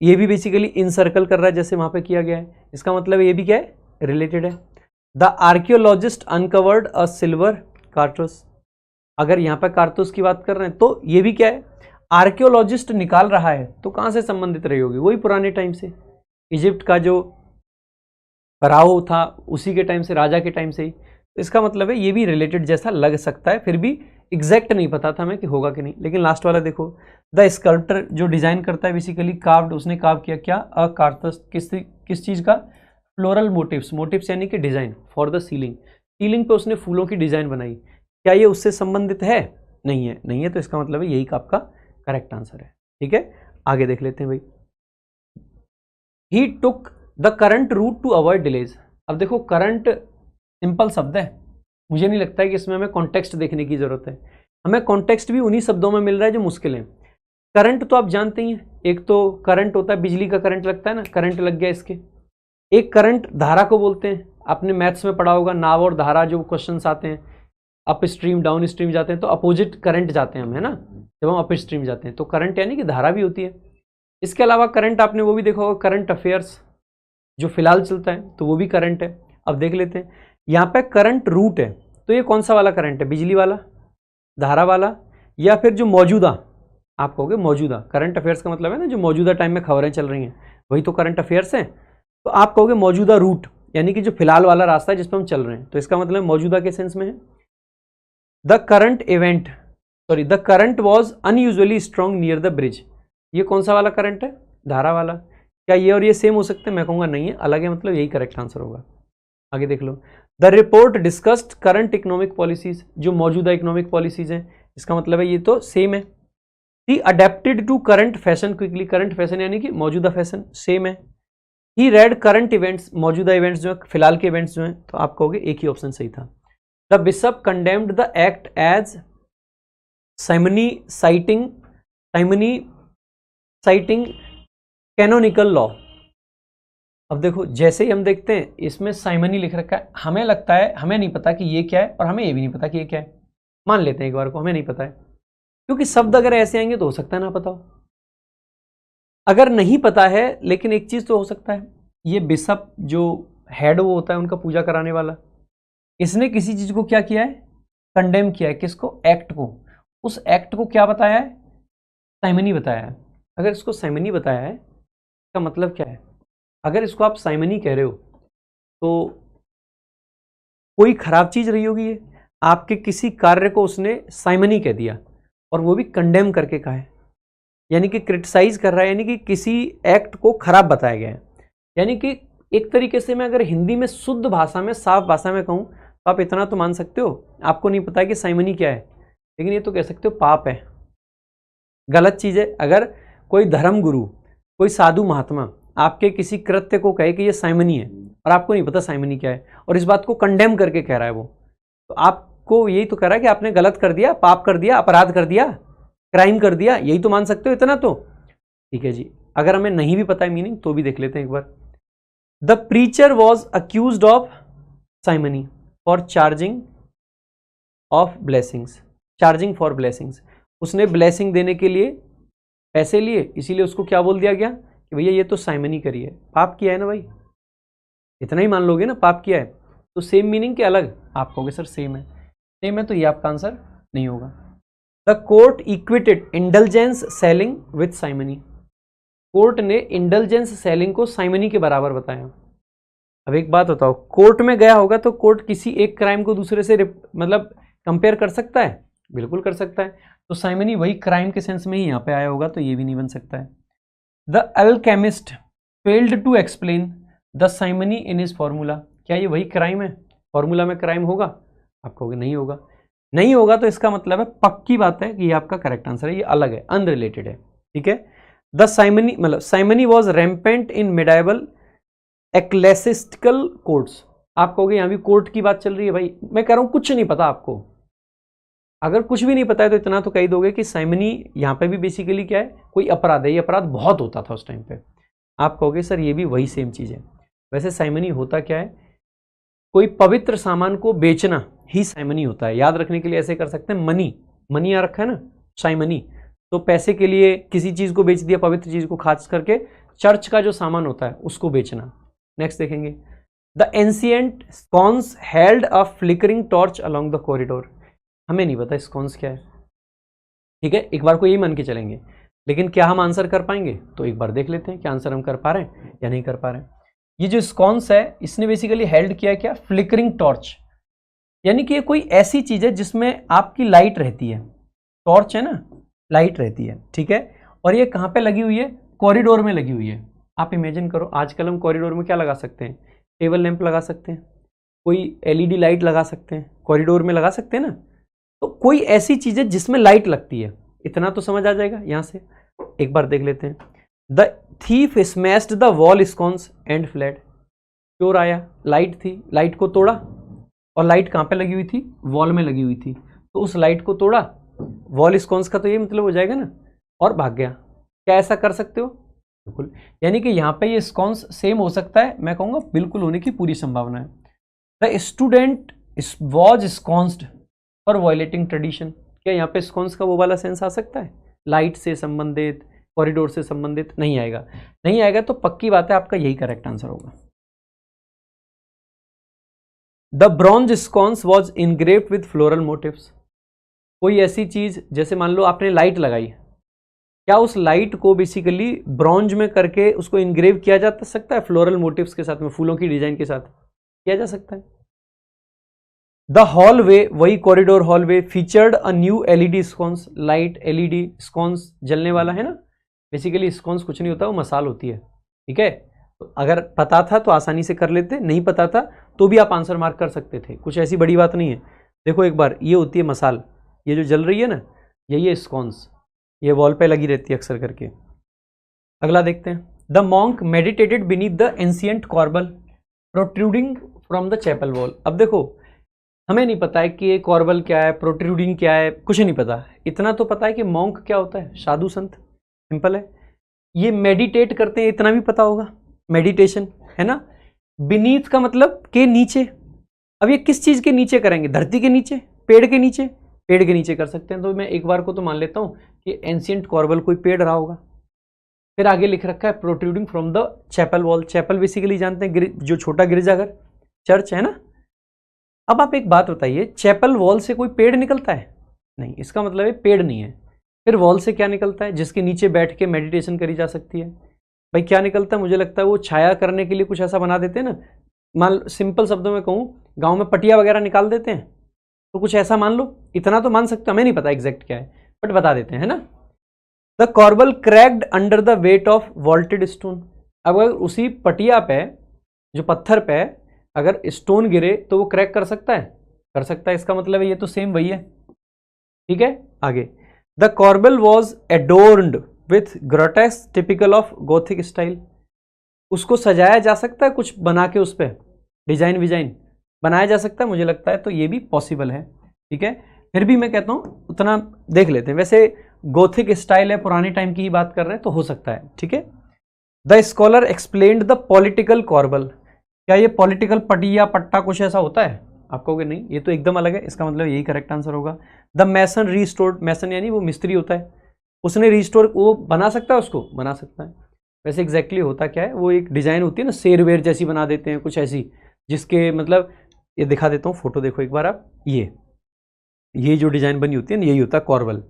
ये भी बेसिकली इनसर्कल कर रहा है जैसे वहां पे किया गया है, इसका मतलब ये भी क्या है, रिलेटेड है। The archaeologist uncovered a silver cartouche. अगर यहाँ पे कार्तूस की बात कर रहे हैं तो ये भी क्या है, आर्कियोलॉजिस्ट निकाल रहा है, तो कहां से संबंधित रही होगी, वही पुराने टाइम से, इजिप्ट का जो फराओ था उसी के टाइम से, राजा के टाइम से ही। तो इसका मतलब है ये भी रिलेटेड जैसा लग सकता है, फिर भी एग्जैक्ट नहीं पता था हमें कि होगा कि नहीं। लेकिन लास्ट वाला देखो, द स्कल्प्टर जो डिजाइन करता है बेसिकली कार्व्ड, उसने कार्व किया क्या, अ कार्तस, किस चीज का, फ्लोरल मोटिव्स, मोटिव्स यानी कि design for the ceiling, ceiling पे उसने फूलों की डिजाइन बनाई। क्या ये उससे संबंधित है, नहीं है, नहीं है, तो इसका मतलब है यही का आपका करेक्ट आंसर है। ठीक है, आगे देख लेते हैं भाई। He took the current route to avoid delays. अब देखो करंट सिंपल शब्द है, मुझे नहीं लगता है कि इसमें हमें कॉन्टेक्स्ट देखने की जरूरत है। हमें कॉन्टेक्स्ट भी उन्हीं शब्दों में मिल रहा है जो मुश्किल है। करंट तो आप जानते ही हैं, एक तो करंट होता है बिजली का करंट लगता है ना, करंट लग गया इसके। एक करंट धारा को बोलते हैं, आपने मैथ्स में पढ़ा होगा, नाव और धारा जो क्वेश्चंस आते हैं, अप स्ट्रीम डाउन स्ट्रीम जाते हैं तो अपोजिट करंट जाते हैं हम, है ना, जब हम अप स्ट्रीम जाते हैं तो करंट यानी कि धारा भी होती है। इसके अलावा करंट आपने वो भी देखा होगा, करंट अफेयर्स जो फिलहाल चलता है, तो वो भी करंट है। अब देख लेते हैं, यहाँ पे करंट रूट है, तो ये कौन सा वाला करंट है, बिजली वाला, धारा वाला, या फिर जो मौजूदा, आप कहोगे मौजूदा। करंट अफेयर्स का मतलब है ना जो मौजूदा टाइम में खबरें चल रही हैं, वही तो करंट अफेयर्स हैं। तो आप कहोगे मौजूदा रूट, यानी कि जो फिलहाल वाला रास्ता है जिस पर हम चल रहे हैं, तो इसका मतलब मौजूदा के सेंस में है। The current event, sorry, the current was unusually strong near the bridge. ये कौन सा वाला करंट है, धारा वाला। क्या ये और ये सेम हो सकते हैं, मैं कहूँगा नहीं है, अलग है, मतलब यही करेक्ट आंसर होगा। आगे देख लो, the report discussed current economic policies, जो मौजूदा इकोनॉमिक पॉलिसीज हैं, इसका मतलब है ये तो सेम है। He adapted to current fashion quickly, current fashion यानी कि मौजूदा फैशन, सेम है। ही रेड करंट इवेंट्स, मौजूदा इवेंट्स जो है, फिलहाल के इवेंट्स जो हैं, तो आप कहोगे एक ही ऑप्शन सही था। The bishop condemned the act as simony citing canonical law. अब देखो जैसे ही हम देखते हैं इसमें साइमनी लिख रखा है, हमें लगता है, हमें नहीं पता कि ये क्या है, और हमें ये भी नहीं पता कि ये क्या है, मान लेते हैं एक बार को हमें नहीं पता है, क्योंकि शब्द अगर ऐसे आएंगे तो हो सकता है ना पता हो। अगर नहीं पता है, लेकिन एक चीज तो हो सकता है, ये बिशप जो हेड वो होता है उनका पूजा कराने वाला, इसने किसी चीज को क्या किया है, कंडेम किया है, किसको, एक्ट को। उस एक्ट को क्या बताया है, साइमनी बताया है। अगर इसको साइमनी बताया है, इसका मतलब क्या है, अगर इसको आप साइमनी कह रहे हो तो कोई खराब चीज रही होगी ये, आपके किसी कार्य को उसने साइमनी कह दिया, और वो भी कंडेम करके कहा है, यानी कि क्रिटिसाइज कर रहा है, यानी कि किसी एक्ट को खराब बताया गया है। यानी कि एक तरीके से मैं अगर हिंदी में शुद्ध भाषा में, साफ भाषा में कहूं, तो आप इतना तो मान सकते हो, आपको नहीं पता है कि साइमनी क्या है, लेकिन ये तो कह सकते हो पाप है, गलत चीज है। अगर कोई धर्म गुरु, कोई साधु महात्मा आपके किसी कृत्य को कहे कि ये साइमनी है, और आपको नहीं पता साइमनी क्या है, और इस बात को कंडेम करके कह रहा है वो, तो आपको यही तो कह रहा है कि आपने गलत कर दिया, पाप कर दिया, अपराध कर दिया, क्राइम कर दिया, यही तो मान सकते हो इतना तो। ठीक है जी, अगर हमें नहीं भी पता है मीनिंग तो भी देख लेते हैं एक बार। The preacher was accused of simony for charging of blessings, charging for blessings, उसने ब्लेसिंग देने के लिए पैसे लिए, इसीलिए उसको क्या बोल दिया गया कि भैया ये तो साइमनी करी है, पाप किया है ना भाई, इतना ही मान लोगे ना, पाप किया है। तो सेम मीनिंग के अलग, आप कहोगे सर सेम है, सेम है तो ये आपका आंसर नहीं होगा। The court equated indulgence selling with simony, court ने इंडल्जेंस सेलिंग को साइमनी के बराबर बताया। अब एक बात बताओ, कोर्ट में गया होगा तो कोर्ट किसी एक क्राइम को दूसरे से मतलब कंपेयर कर सकता है, बिल्कुल कर सकता है, तो साइमनी वही क्राइम के सेंस में ही यहाँ पे आया होगा, तो ये भी नहीं बन सकता है। The alchemist failed to explain the simony in his formula, क्या ये वही क्राइम है, फॉर्मूला में क्राइम होगा, आप कहोगे नहीं होगा, नहीं होगा, तो इसका मतलब है पक्की बात है कि ये आपका करेक्ट आंसर है, ये अलग है, अनरिलेटेड है। ठीक है, द साइमनी मतलब simony was rampant in medieval ecclesiastical courts. आप कहोगे यहां भी कोर्ट की बात चल रही है, भाई मैं कह रहा हूं कुछ नहीं पता आपको। अगर कुछ भी नहीं पता है तो इतना तो कह ही दोगे कि साइमनी यहां पे भी बेसिकली क्या है, कोई अपराध है, ये अपराध बहुत होता था उस टाइम पे। आप कहोगे सर ये भी वही सेम चीज है। वैसे साइमनी होता क्या है, कोई पवित्र सामान को बेचना ही साइमनी होता है। याद रखने के लिए ऐसे कर सकते हैं, मनी, मनी यहां रखा है ना, साइमनी, तो पैसे के लिए किसी चीज को बेच दिया, पवित्र चीज को, खास करके चर्च का जो सामान होता है उसको बेचना। नेक्स्ट देखेंगे, the ancient sconce held a flickering torch along the corridor. हमें नहीं पता स्कॉन्स क्या है, ठीक है, एक बार को यही मान के चलेंगे, लेकिन क्या हम आंसर कर पाएंगे, तो एक बार देख लेते हैं कि आंसर हम कर पा रहे हैं या नहीं कर पा रहे हैं। ये जो स्कॉन्स है इसने बेसिकली हेल्ड किया क्या, फ्लिकरिंग टॉर्च, यानी कि ये कोई ऐसी चीज है जिसमें आपकी लाइट रहती है, टॉर्च है ना, लाइट रहती है, ठीक है, और ये कहां पे लगी हुई है, कॉरिडोर में लगी हुई है। आप इमेजिन करो आजकल हम कॉरिडोर में क्या लगा सकते हैं, टेबल लैंप लगा सकते हैं, कोई एलईडी लाइट लगा सकते हैं, कॉरिडोर में लगा सकते हैं ना, तो कोई ऐसी चीज है जिसमें लाइट लगती है, इतना तो समझ आ जाएगा यहां से। एक बार देख लेते हैं, the thief smashed the wall sconce and fled. चोर आया, लाइट थी, लाइट को तोड़ा, और लाइट कहां पे लगी हुई थी, वॉल में लगी हुई थी, तो उस लाइट को तोड़ा, वॉल स्कॉन्स का तो ये मतलब हो जाएगा ना, और भाग गया। क्या ऐसा कर सकते हो, बिल्कुल, यानी कि यहां पे ये स्कॉन्स सेम हो सकता है, मैं कहूंगा बिल्कुल होने की पूरी संभावना है। The student was sconced for violating tradition. क्या यहाँ पे स्कॉन्स का वो वाला सेंस आ सकता है, लाइट से संबंधित, कॉरिडोर से संबंधित, नहीं आएगा, नहीं आएगा, तो पक्की बात है आपका यही करेक्ट आंसर होगा। The bronze sconce was engraved with floral motifs. कोई ऐसी चीज, जैसे मान लो आपने लाइट लगाई, क्या उस लाइट को बेसिकली ब्रॉन्ज में करके उसको इनग्रेव किया जा सकता है, फ्लोरल मोटिव्स के साथ में, फूलों की डिजाइन के साथ किया जा सकता है। द हॉलवे, वही corridor hallway, featured a new LED sconce, light LED sconce जलने वाला है ना, बेसिकली स्कॉन्स कुछ नहीं होता, वो मसाल होती है, ठीक है। तो अगर पता था तो आसानी से कर लेते, नहीं पता था तो भी आप आंसर मार्क कर सकते थे, कुछ ऐसी बड़ी बात नहीं है। देखो एक बार, ये होती है मसाल, ये जो जल रही है ना, यही है स्कॉन्स, ये वॉल पे लगी रहती है अक्सर करके। अगला देखते हैं, the monk meditated beneath the ancient corbel protruding from the chapel wall. अब देखो हमें नहीं पता है कि ये कॉर्बल क्या है, प्रोट्रूडिंग क्या है, कुछ नहीं पता, इतना तो पता है कि मॉन्क क्या होता है, साधु संत, सिंपल है। ये मेडिटेट करते हैं, इतना भी पता होगा, मेडिटेशन है ना। बीनीथ का मतलब के नीचे, अब ये किस चीज के नीचे करेंगे, धरती के नीचे, पेड़ के नीचे, पेड़ के नीचे कर सकते हैं। तो मैं एक बार को तो मान लेता हूं कि एंशिएंट कॉर्बल कोई पेड़ रहा होगा। फिर आगे लिख रखा है protruding from the chapel wall, chapel basically जानते हैं जो छोटा गिरजाघर, चर्च है ना। अब आप एक बात बताइए, चैपल वॉल से कोई पेड़ निकलता है, नहीं, इसका मतलब है पेड़ नहीं है। फिर वॉल से क्या निकलता है, जिसके नीचे बैठ के मेडिटेशन करी जा सकती है। भाई क्या निकलता है, मुझे लगता है वो छाया करने के लिए कुछ ऐसा बना देते हैं ना, मान सिंपल शब्दों में कहूँ, गांव में पटिया वगैरह निकाल देते हैं, तो कुछ ऐसा मान लो, इतना तो मान सकते हो, हमें नहीं पता एग्जैक्ट क्या है, बट बता देते हैं ना। The कॉर्बल cracked under the weight of vaulted stone. अब अगर उसी पटिया पे, जो पत्थर पे अगर स्टोन गिरे तो वो क्रैक कर सकता है, कर सकता है, इसका मतलब है ये तो सेम वही है, ठीक है। आगे, the corbel was adorned with grotesque typical of Gothic style. उसको सजाया जा सकता है कुछ बना के, उस पर डिजाइन विजाइन बनाया जा सकता है, मुझे लगता है तो ये भी पॉसिबल है, ठीक है। फिर भी मैं कहता हूं उतना देख लेते हैं, वैसे गोथिक स्टाइल है, पुराने टाइम की ही बात कर रहे हैं, तो हो सकता है, ठीक है। The scholar explained the political कॉर्बल। क्या ये पॉलिटिकल पटिया पट्टा कुछ ऐसा होता है, आप कहोगे नहीं, ये तो एकदम अलग है, इसका मतलब यही करेक्ट आंसर होगा। द मैसन रीस्टोर्ड, मैसन यानी वो मिस्त्री होता है, उसने रीस्टोर, वो बना सकता है, उसको बना सकता है। वैसे एग्जैक्टली होता क्या है, वो एक डिजाइन होती है ना, शेर वेर जैसी बना देते हैं कुछ ऐसी, जिसके मतलब ये दिखा देता हूँ, फोटो देखो एक बार आप, ये जो डिजाइन बनी होती है ना, यही होता है कॉर्बल,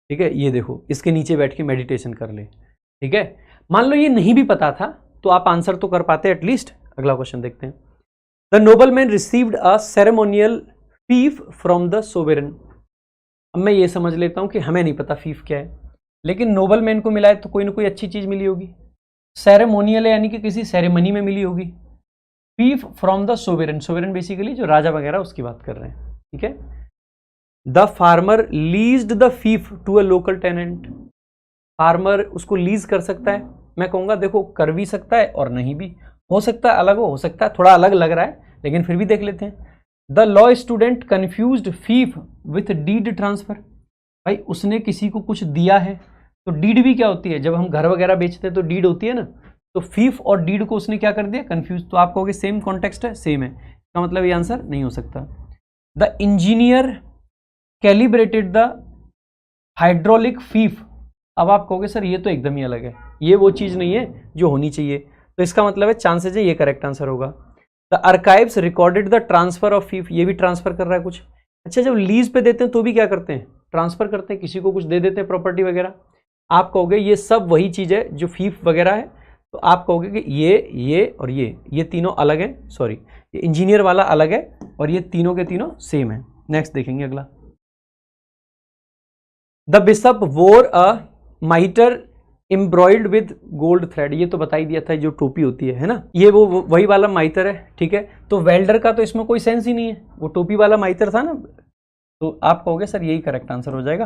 ठीक है। ये देखो, इसके नीचे बैठ के मेडिटेशन कर ले, ठीक है। मान लो ये नहीं भी पता था तो आप आंसर तो कर पाते एटलीस्ट। अगला क्वेश्चन देखते हैं, the nobleman received a ceremonial fief from the sovereign. अब मैं ये समझ लेता हूं कि हमें नहीं पता फीफ क्या है, लेकिन नोबलमैन को मिला है तो कोई ना कोई अच्छी चीज मिली होगी। सेरेमोनियल है यानी कि किसी सेरेमनी में मिली होगी। फीफ फ्रॉम द सोवेरन, सोवेरन बेसिकली जो राजा वगैरह उसकी बात कर रहे हैं, ठीक है। The farmer leased the fief to a local tenant. Farmer उसको लीज कर सकता है? मैं कहूँगा देखो कर भी सकता है और नहीं भी हो सकता है, अलग हो सकता है, थोड़ा अलग लग रहा है लेकिन फिर भी देख लेते हैं। The law student confused fief with deed transfer. भाई उसने किसी को कुछ दिया है, तो डीड भी क्या होती है, जब हम घर वगैरह बेचते हैं तो डीड होती है ना, तो फीफ और डीड को उसने क्या कर दिया, कंफ्यूज। तो आप कहोगे सेम कॉन्टेक्स्ट है, सेम है, इसका मतलब ये आंसर नहीं हो सकता। The engineer calibrated the hydraulic fief. अब आप कहोगे सर ये तो एकदम ही अलग है, ये वो चीज नहीं है जो होनी चाहिए, तो इसका मतलब है चांसेज है ये करेक्ट आंसर होगा। The archives recorded the transfer of fief. ये भी ट्रांसफर कर रहा है कुछ। अच्छा जब लीज पे देते हैं तो भी क्या करते हैं, ट्रांसफर करते हैं, किसी को कुछ दे देते हैं प्रॉपर्टी वगैरह। आप कहोगे ये सब वही चीज है जो फीफ वगैरह है, तो आप कहोगे कि ये और ये तीनों अलग हैं, सॉरी ये इंजीनियर वाला अलग है और ये तीनों के तीनों सेम है। नेक्स्ट देखेंगे अगला। द बिशप वोर अ माइटर एम्ब्रॉयड विद गोल्ड थ्रेड। ये तो बता ही दिया था, जो टोपी होती है ना, ये वो वही वाला माइतर है, ठीक है। तो वेल्डर का तो इसमें कोई सेंस ही नहीं है, वो टोपी वाला माइतर था ना, तो आप कहोगे सर यही करेक्ट आंसर हो जाएगा,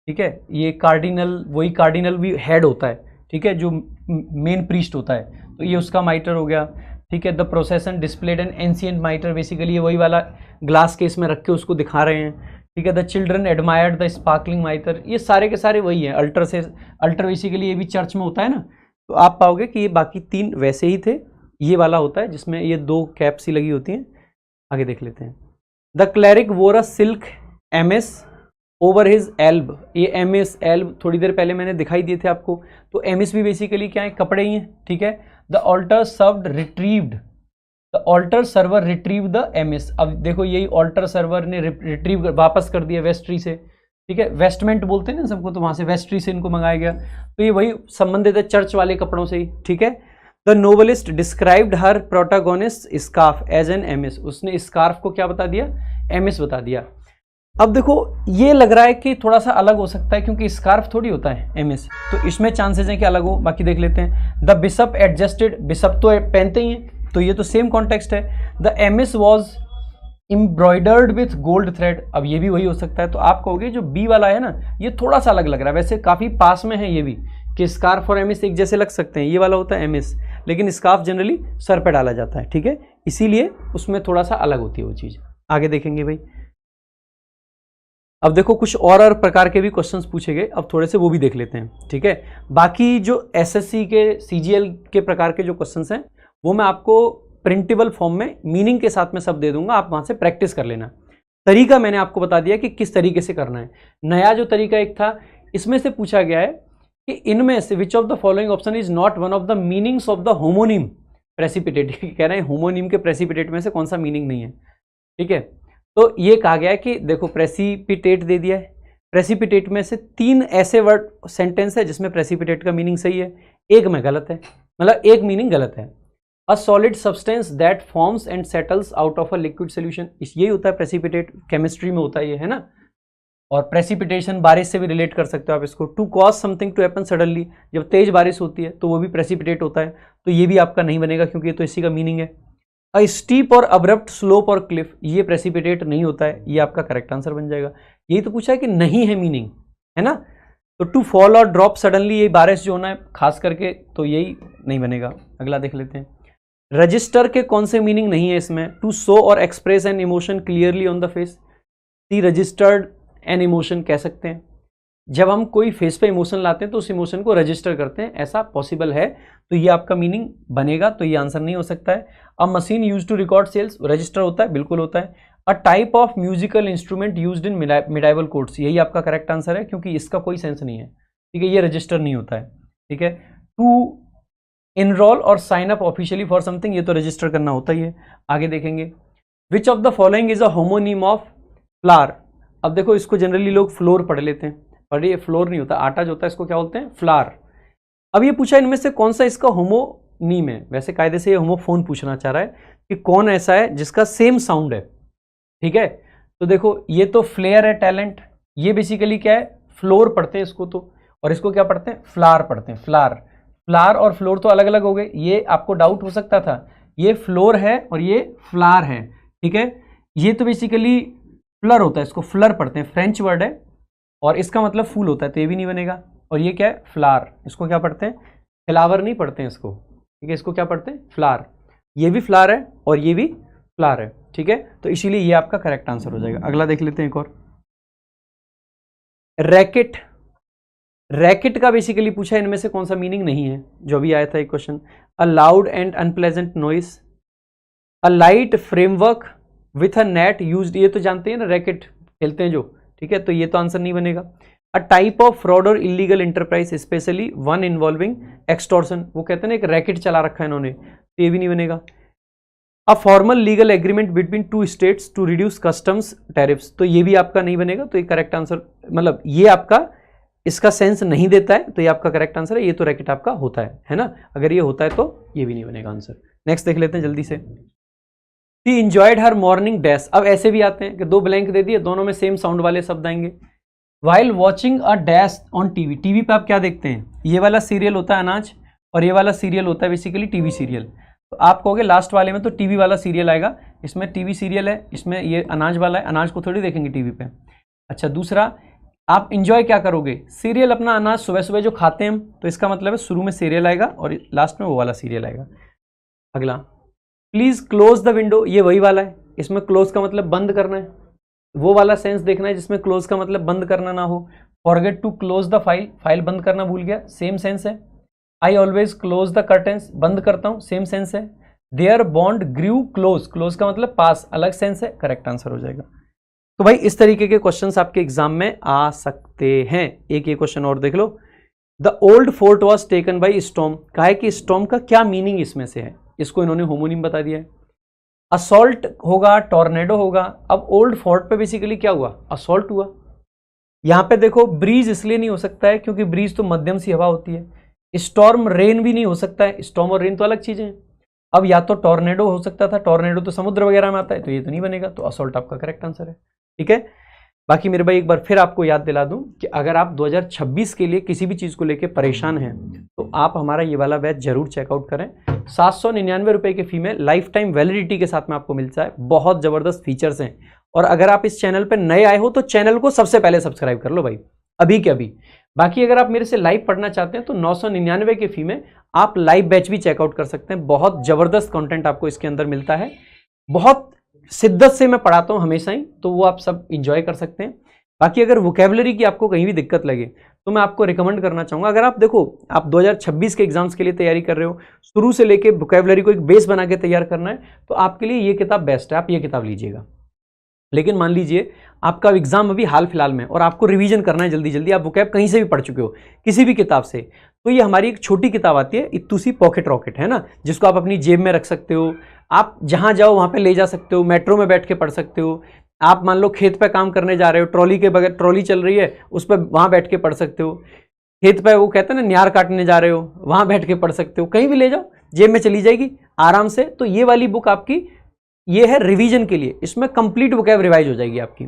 ठीक है। ये कार्डिनल, वही कार्डिनल भी हेड होता है, ठीक है, जो मेन प्रीस्ट होता है, तो ये उसका माइटर हो गया, ठीक है। The प्रोसेसन displayed N ancient माइटर, basically ये वही वाला ग्लास केस में रख के उसको दिखा रहे हैं, ठीक है। The children admired the sparkling mitre, ये सारे के सारे वही हैं। अल्टर बेसिकली ये भी चर्च में होता है ना, तो आप पाओगे कि ये बाकी तीन वैसे ही थे, ये वाला होता है जिसमें ये दो कैप्स ही लगी होती हैं। आगे देख लेते हैं। The cleric wore a silk amice over his alb. ये एमएस एल्ब थोड़ी देर पहले मैंने दिखाई दिए थे आपको, तो एमएस भी बेसिकली क्या है, कपड़े ही हैं, ठीक है। The altar served retrieved, the altar server retrieve the alms. अब देखो यही ऑल्टर सर्वर ने रिट्रीव वापस कर दिया वेस्ट्री से, ठीक है, वेस्टमेंट बोलते हैं ना सबको, तो वहां से वेस्ट्री से इनको मंगाया गया, तो ये वही संबंधित है चर्च वाले कपड़ों से ही, ठीक है। The novelist described her protagonist scarf as an alms. उसने स्कार्फ को क्या बता दिया, एमएस बता दिया। अब देखो ये लग रहा है कि थोड़ा सा अलग हो सकता है, क्योंकि स्कार्फ थोड़ी होता है एमएस, तो इसमें चांसेस हैं कि अलग हो, बाकी देख लेते हैं। द बिशप एडजस्टेड, बिशप तो पहनते ही हैं, तो ये तो सेम कॉन्टेक्स्ट है। The MS was embroidered with gold thread, अब ये भी वही हो सकता है, तो आप कहोगे जो बी वाला है ना, ये थोड़ा सा अलग लग रहा है, वैसे काफी पास में है ये भी, कि स्कार्फ और एमएस एक जैसे लग सकते हैं। ये वाला होता है एमएस, लेकिन स्कार्फ जनरली सर पे डाला जाता है, ठीक है, इसीलिए उसमें थोड़ा सा अलग होती है वो चीज। आगे देखेंगे भाई। अब देखो कुछ और प्रकार के भी क्वेश्चंस पूछे गए, अब थोड़े से वो भी देख लेते हैं, ठीक है। बाकी जो एसएससी के सीजीएल के प्रकार के जो क्वेश्चंस हैं वो मैं आपको प्रिंटेबल फॉर्म में मीनिंग के साथ में सब दे दूंगा, आप वहां से प्रैक्टिस कर लेना। तरीका मैंने आपको बता दिया कि किस तरीके से करना है। नया जो तरीका एक था, इसमें से पूछा गया है कि इनमें से विच of the following option is not one of the meanings of the homonym precipitate. कह रहे हैं होमोनिम के प्रेसिपिटेट में से कौन सा मीनिंग नहीं है, ठीक है। तो ये कहा गया है कि देखो प्रेसिपिटेट दे दिया है, प्रेसिपिटेट में से तीन ऐसे वर्ड सेंटेंस है जिसमें प्रेसिपिटेट का मीनिंग सही है, एक में गलत है, मतलब एक मीनिंग गलत है। A solid substance that forms and settles out of a liquid solution, यही होता है प्रेसिपिटेट, केमिस्ट्री में होता है ये, है ना। और प्रेसिपिटेशन बारिश से भी रिलेट कर सकते हो आप इसको। To cause something to happen suddenly, जब तेज बारिश होती है तो वो भी प्रेसिपिटेट होता है, तो ये भी आपका नहीं बनेगा क्योंकि ये तो इसी का मीनिंग है। अ स्टीप और अब्रप्ट स्लोप और क्लिफ, ये प्रेसिपिटेट नहीं होता है, ये आपका करेक्ट आंसर बन जाएगा। यही तो पूछा है कि नहीं है मीनिंग, है ना। तो टू फॉल और ड्रॉप सडनली, ये बारिश जो होना है खास करके, तो यही नहीं बनेगा। अगला देख लेते हैं। रजिस्टर के कौन से मीनिंग नहीं है इसमें। टू शो और express an emotion clearly on the face, the registered an emotion कह सकते हैं। जब हम कोई फेस पे इमोशन लाते हैं तो उस इमोशन को रजिस्टर करते हैं, ऐसा पॉसिबल है, तो ये आपका मीनिंग बनेगा, तो ये आंसर नहीं हो सकता है। A machine use to record sales, register होता है, बिल्कुल होता है। A type of musical instrument used in medieval courts, यही आपका करेक्ट आंसर है, क्योंकि इसका कोई सेंस नहीं है, ठीक है, ये रजिस्टर नहीं होता है, ठीक है। To enrol or sign up officially for something, ये तो रजिस्टर करना होता ही है। आगे देखेंगे। Which of the following is a homonym of flower. अब देखो इसको जनरली लोग फ्लोर पढ़ लेते हैं, पर ये फ्लोर नहीं होता, आटा जो होता है इसको क्या बोलते हैं, फ्लावर। अब ये पूछा इनमें से कौन सा इसका होमोनीम है, वैसे कायदे से ये होमोफोन पूछना चाह रहा है कि कौन ऐसा है जिसका सेम साउंड है, ठीक है। तो देखो ये तो फ्लेयर है, टैलेंट, ये बेसिकली क्या है, फ्लोर पढ़ते हैं इसको तो, और इसको क्या पढ़ते हैं, फ्लावर पढ़ते हैं। फ्लावर, फ्लावर और फ्लोर तो अलग अलग हो गए, ये आपको डाउट हो सकता था, ये फ्लोर है और ये फ्लावर है, ठीक है। ये तो बेसिकली फ्लर होता है, इसको फ्लर पढ़ते हैं, फ्रेंच वर्ड है, और इसका मतलब फूल होता है, तो ये भी नहीं बनेगा। और ये क्या है, फ्लावर। इसको क्या पढ़ते हैं, फ्लावर नहीं पढ़ते हैं इसको, ठीक है, इसको क्या पढ़ते हैं, फ्लावर। ये भी फ्लावर है और ये भी फ्लावर है, ठीक है, तो इसीलिए ये आपका करेक्ट आंसर हो जाएगा। अगला देख लेते हैं एक और, रैकेट। रैकेट का बेसिकली पूछा इनमें से कौन सा मीनिंग नहीं है, जो भी आया था एक question. A loud and unpleasant noise, a light framework with a net used, ये तो जानते हैं ना, रैकेट खेलते हैं जो, ठीक है, तो ये तो आंसर नहीं बनेगा। अ टाइप ऑफ फ्रॉड और illegal enterprise specially one involving extortion, वो कहते हैं ना एक रैकेट चला रखा है इन्होंने, तो ये भी नहीं बनेगा। A formal legal agreement between two states to reduce customs tariffs, तो ये भी आपका नहीं बनेगा। तो ये करेक्ट आंसर, मतलब ये आपका इसका सेंस नहीं देता है, तो ये आपका करेक्ट आंसर है। ये तो रैकेट आपका होता है ना, अगर ये होता है तो ये भी नहीं बनेगा आंसर। नेक्स्ट देख लेते हैं जल्दी से। He enjoyed her morning dash, अब ऐसे भी आते हैं कि दो ब्लैंक दे दिए, दोनों में सेम साउंड वाले शब्द आएंगे। While watching a dash on TV, TV पे आप क्या देखते हैं, ये वाला सीरियल होता है अनाज और ये वाला सीरियल होता है बेसिकली टीवी सीरियल। तो आप कहोगे लास्ट वाले में तो टीवी वाला सीरियल आएगा, इसमें टीवी सीरियल है, इसमें ये अनाज वाला है, अनाज को थोड़ी देखेंगे टीवी पे। अच्छा, दूसरा आप इंजॉय क्या करोगे, सीरियल अपना अनाज सुबह सुबह जो खाते हैं हम, तो इसका मतलब है शुरू में सीरियल आएगा और लास्ट में वो वाला सीरियल आएगा। अगला, प्लीज क्लोज द विंडो, ये वही वाला है, इसमें क्लोज का मतलब बंद करना है, वो वाला सेंस देखना है जिसमें क्लोज का मतलब बंद करना ना हो। Forget to close the file, file बंद करना भूल गया, सेम सेंस है। I always close the curtains, बंद करता हूं, सेम सेंस है। Their bond grew close, close का मतलब पास, अलग सेंस है, करेक्ट आंसर हो जाएगा। तो भाई इस तरीके के क्वेश्चंस आपके एग्जाम में आ सकते हैं। एक ये क्वेश्चन और देख लो, the old fort was taken by storm, कहा है कि स्टॉर्म का क्या मीनिंग इसमें से है, इसको इन्होंने होमोनिम बता दिया है। असॉल्ट होगा, टॉर्नेडो होगा। अब ओल्ड फोर्ट पे बेसिकली क्या हुआ, असॉल्ट हुआ। यहां पे देखो ब्रीज इसलिए नहीं हो सकता है क्योंकि ब्रीज तो मध्यम सी हवा होती है। स्टॉर्म रेन भी नहीं हो सकता है, स्टॉर्म और रेन तो अलग चीजें हैं। अब या तो टॉर्नेडो हो सकता था, टॉर्नेडो तो समुद्र वगैरह में आता है, तो ये तो नहीं बनेगा, तो असॉल्ट आपका करेक्ट आंसर है, ठीक है। बाकी मेरे भाई एक बार फिर आपको याद दिला दूं कि अगर आप 2026 के लिए किसी भी चीज को लेकर परेशान हैं तो आप हमारा ये वाला बैच जरूर चेकआउट करें। 799 रुपए के फी में लाइफ टाइम वैलिडिटी के साथ में आपको मिलता है, बहुत जबरदस्त फीचर्स हैं। और अगर आप इस चैनल पर नए आए हो तो चैनल को सबसे पहले सब्सक्राइब कर लो भाई, अभी के अभी। बाकी अगर आप मेरे से लाइव पढ़ना चाहते हैं तो 999 के फी में आप लाइव बैच भी चेकआउट कर सकते हैं। बहुत जबरदस्त कंटेंट आपको इसके अंदर मिलता है, बहुत शिद्दत से मैं पढ़ाता हूं हमेशा ही, तो वो आप सब इंजॉय कर सकते हैं। बाकी अगर वोकैबुलरी की आपको कहीं भी दिक्कत लगे तो मैं आपको रिकमेंड करना चाहूंगा, अगर आप देखो आप 2026 के एग्जाम्स के लिए तैयारी कर रहे हो, शुरू से लेके वोकैबुलरी को एक बेस बना के तैयार करना है, तो आपके लिए ये किताब बेस्ट है, आप ये किताब लीजिएगा। लेकिन मान लीजिए आपका एग्जाम अभी हाल फिलहाल में और आपको रिवीजन करना है जल्दी जल्दी, आप वोकैब कहीं से भी पढ़ चुके हो किसी भी किताब से, तो ये हमारी एक छोटी किताब आती है, इत्तूसी पॉकेट रॉकेट, है ना, जिसको आप अपनी जेब में रख सकते हो, आप जहां जाओ वहां पे ले जा सकते हो, मेट्रो में बैठ के पढ़ सकते हो। आप मान लो खेत पे काम करने जा रहे हो, ट्रॉली के बगैर, ट्रॉली चल रही है उस पर वहां बैठ के पढ़ सकते हो। खेत पे वो कहते हैं ना न्यार काटने जा रहे हो, वहां बैठ के पढ़ सकते हो, कहीं भी ले जाओ, जेब में चली जाएगी आराम से। तो ये वाली बुक आपकी ये है रिवीजन के लिए, इसमें कंप्लीट वोकैब रिवाइज हो जाएगी आपकी।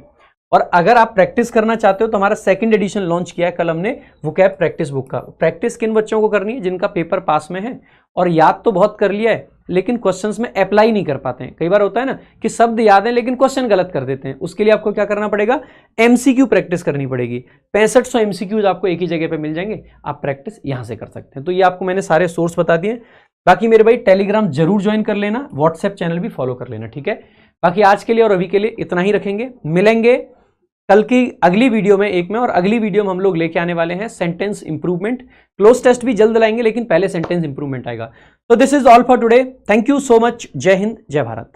और अगर आप प्रैक्टिस करना चाहते हो तो हमारा सेकंड एडिशन लॉन्च किया है कल हमने वोकैब प्रैक्टिस बुक का। प्रैक्टिस किन बच्चों को करनी है, जिनका पेपर पास में है और याद तो बहुत कर लिया है लेकिन क्वेश्चंस में अप्लाई नहीं कर पाते हैं। कई बार होता है ना कि शब्द याद है लेकिन क्वेश्चन गलत कर देते हैं, उसके लिए आपको क्या करना पड़ेगा, एमसीक्यू प्रैक्टिस करनी पड़ेगी। 6500 एमसीक्यूज आपको एक ही जगह पे मिल जाएंगे, आप प्रैक्टिस यहां से कर सकते हैं। तो ये आपको मैंने सारे सोर्स बता दिए। बाकी मेरे भाई टेलीग्राम जरूर ज्वाइन कर लेना, व्हाट्सएप चैनल भी फॉलो कर लेना, ठीक है। बाकी आज के लिए और अभी के लिए इतना ही रखेंगे, मिलेंगे कल की अगली वीडियो में एक में, और अगली वीडियो में हम लोग लेके आने वाले हैं सेंटेंस इंप्रूवमेंट। क्लोज टेस्ट भी जल्द लाएंगे लेकिन पहले सेंटेंस इंप्रूवमेंट आएगा। तो this is all for today, thank you so much, जय हिंद जय भारत।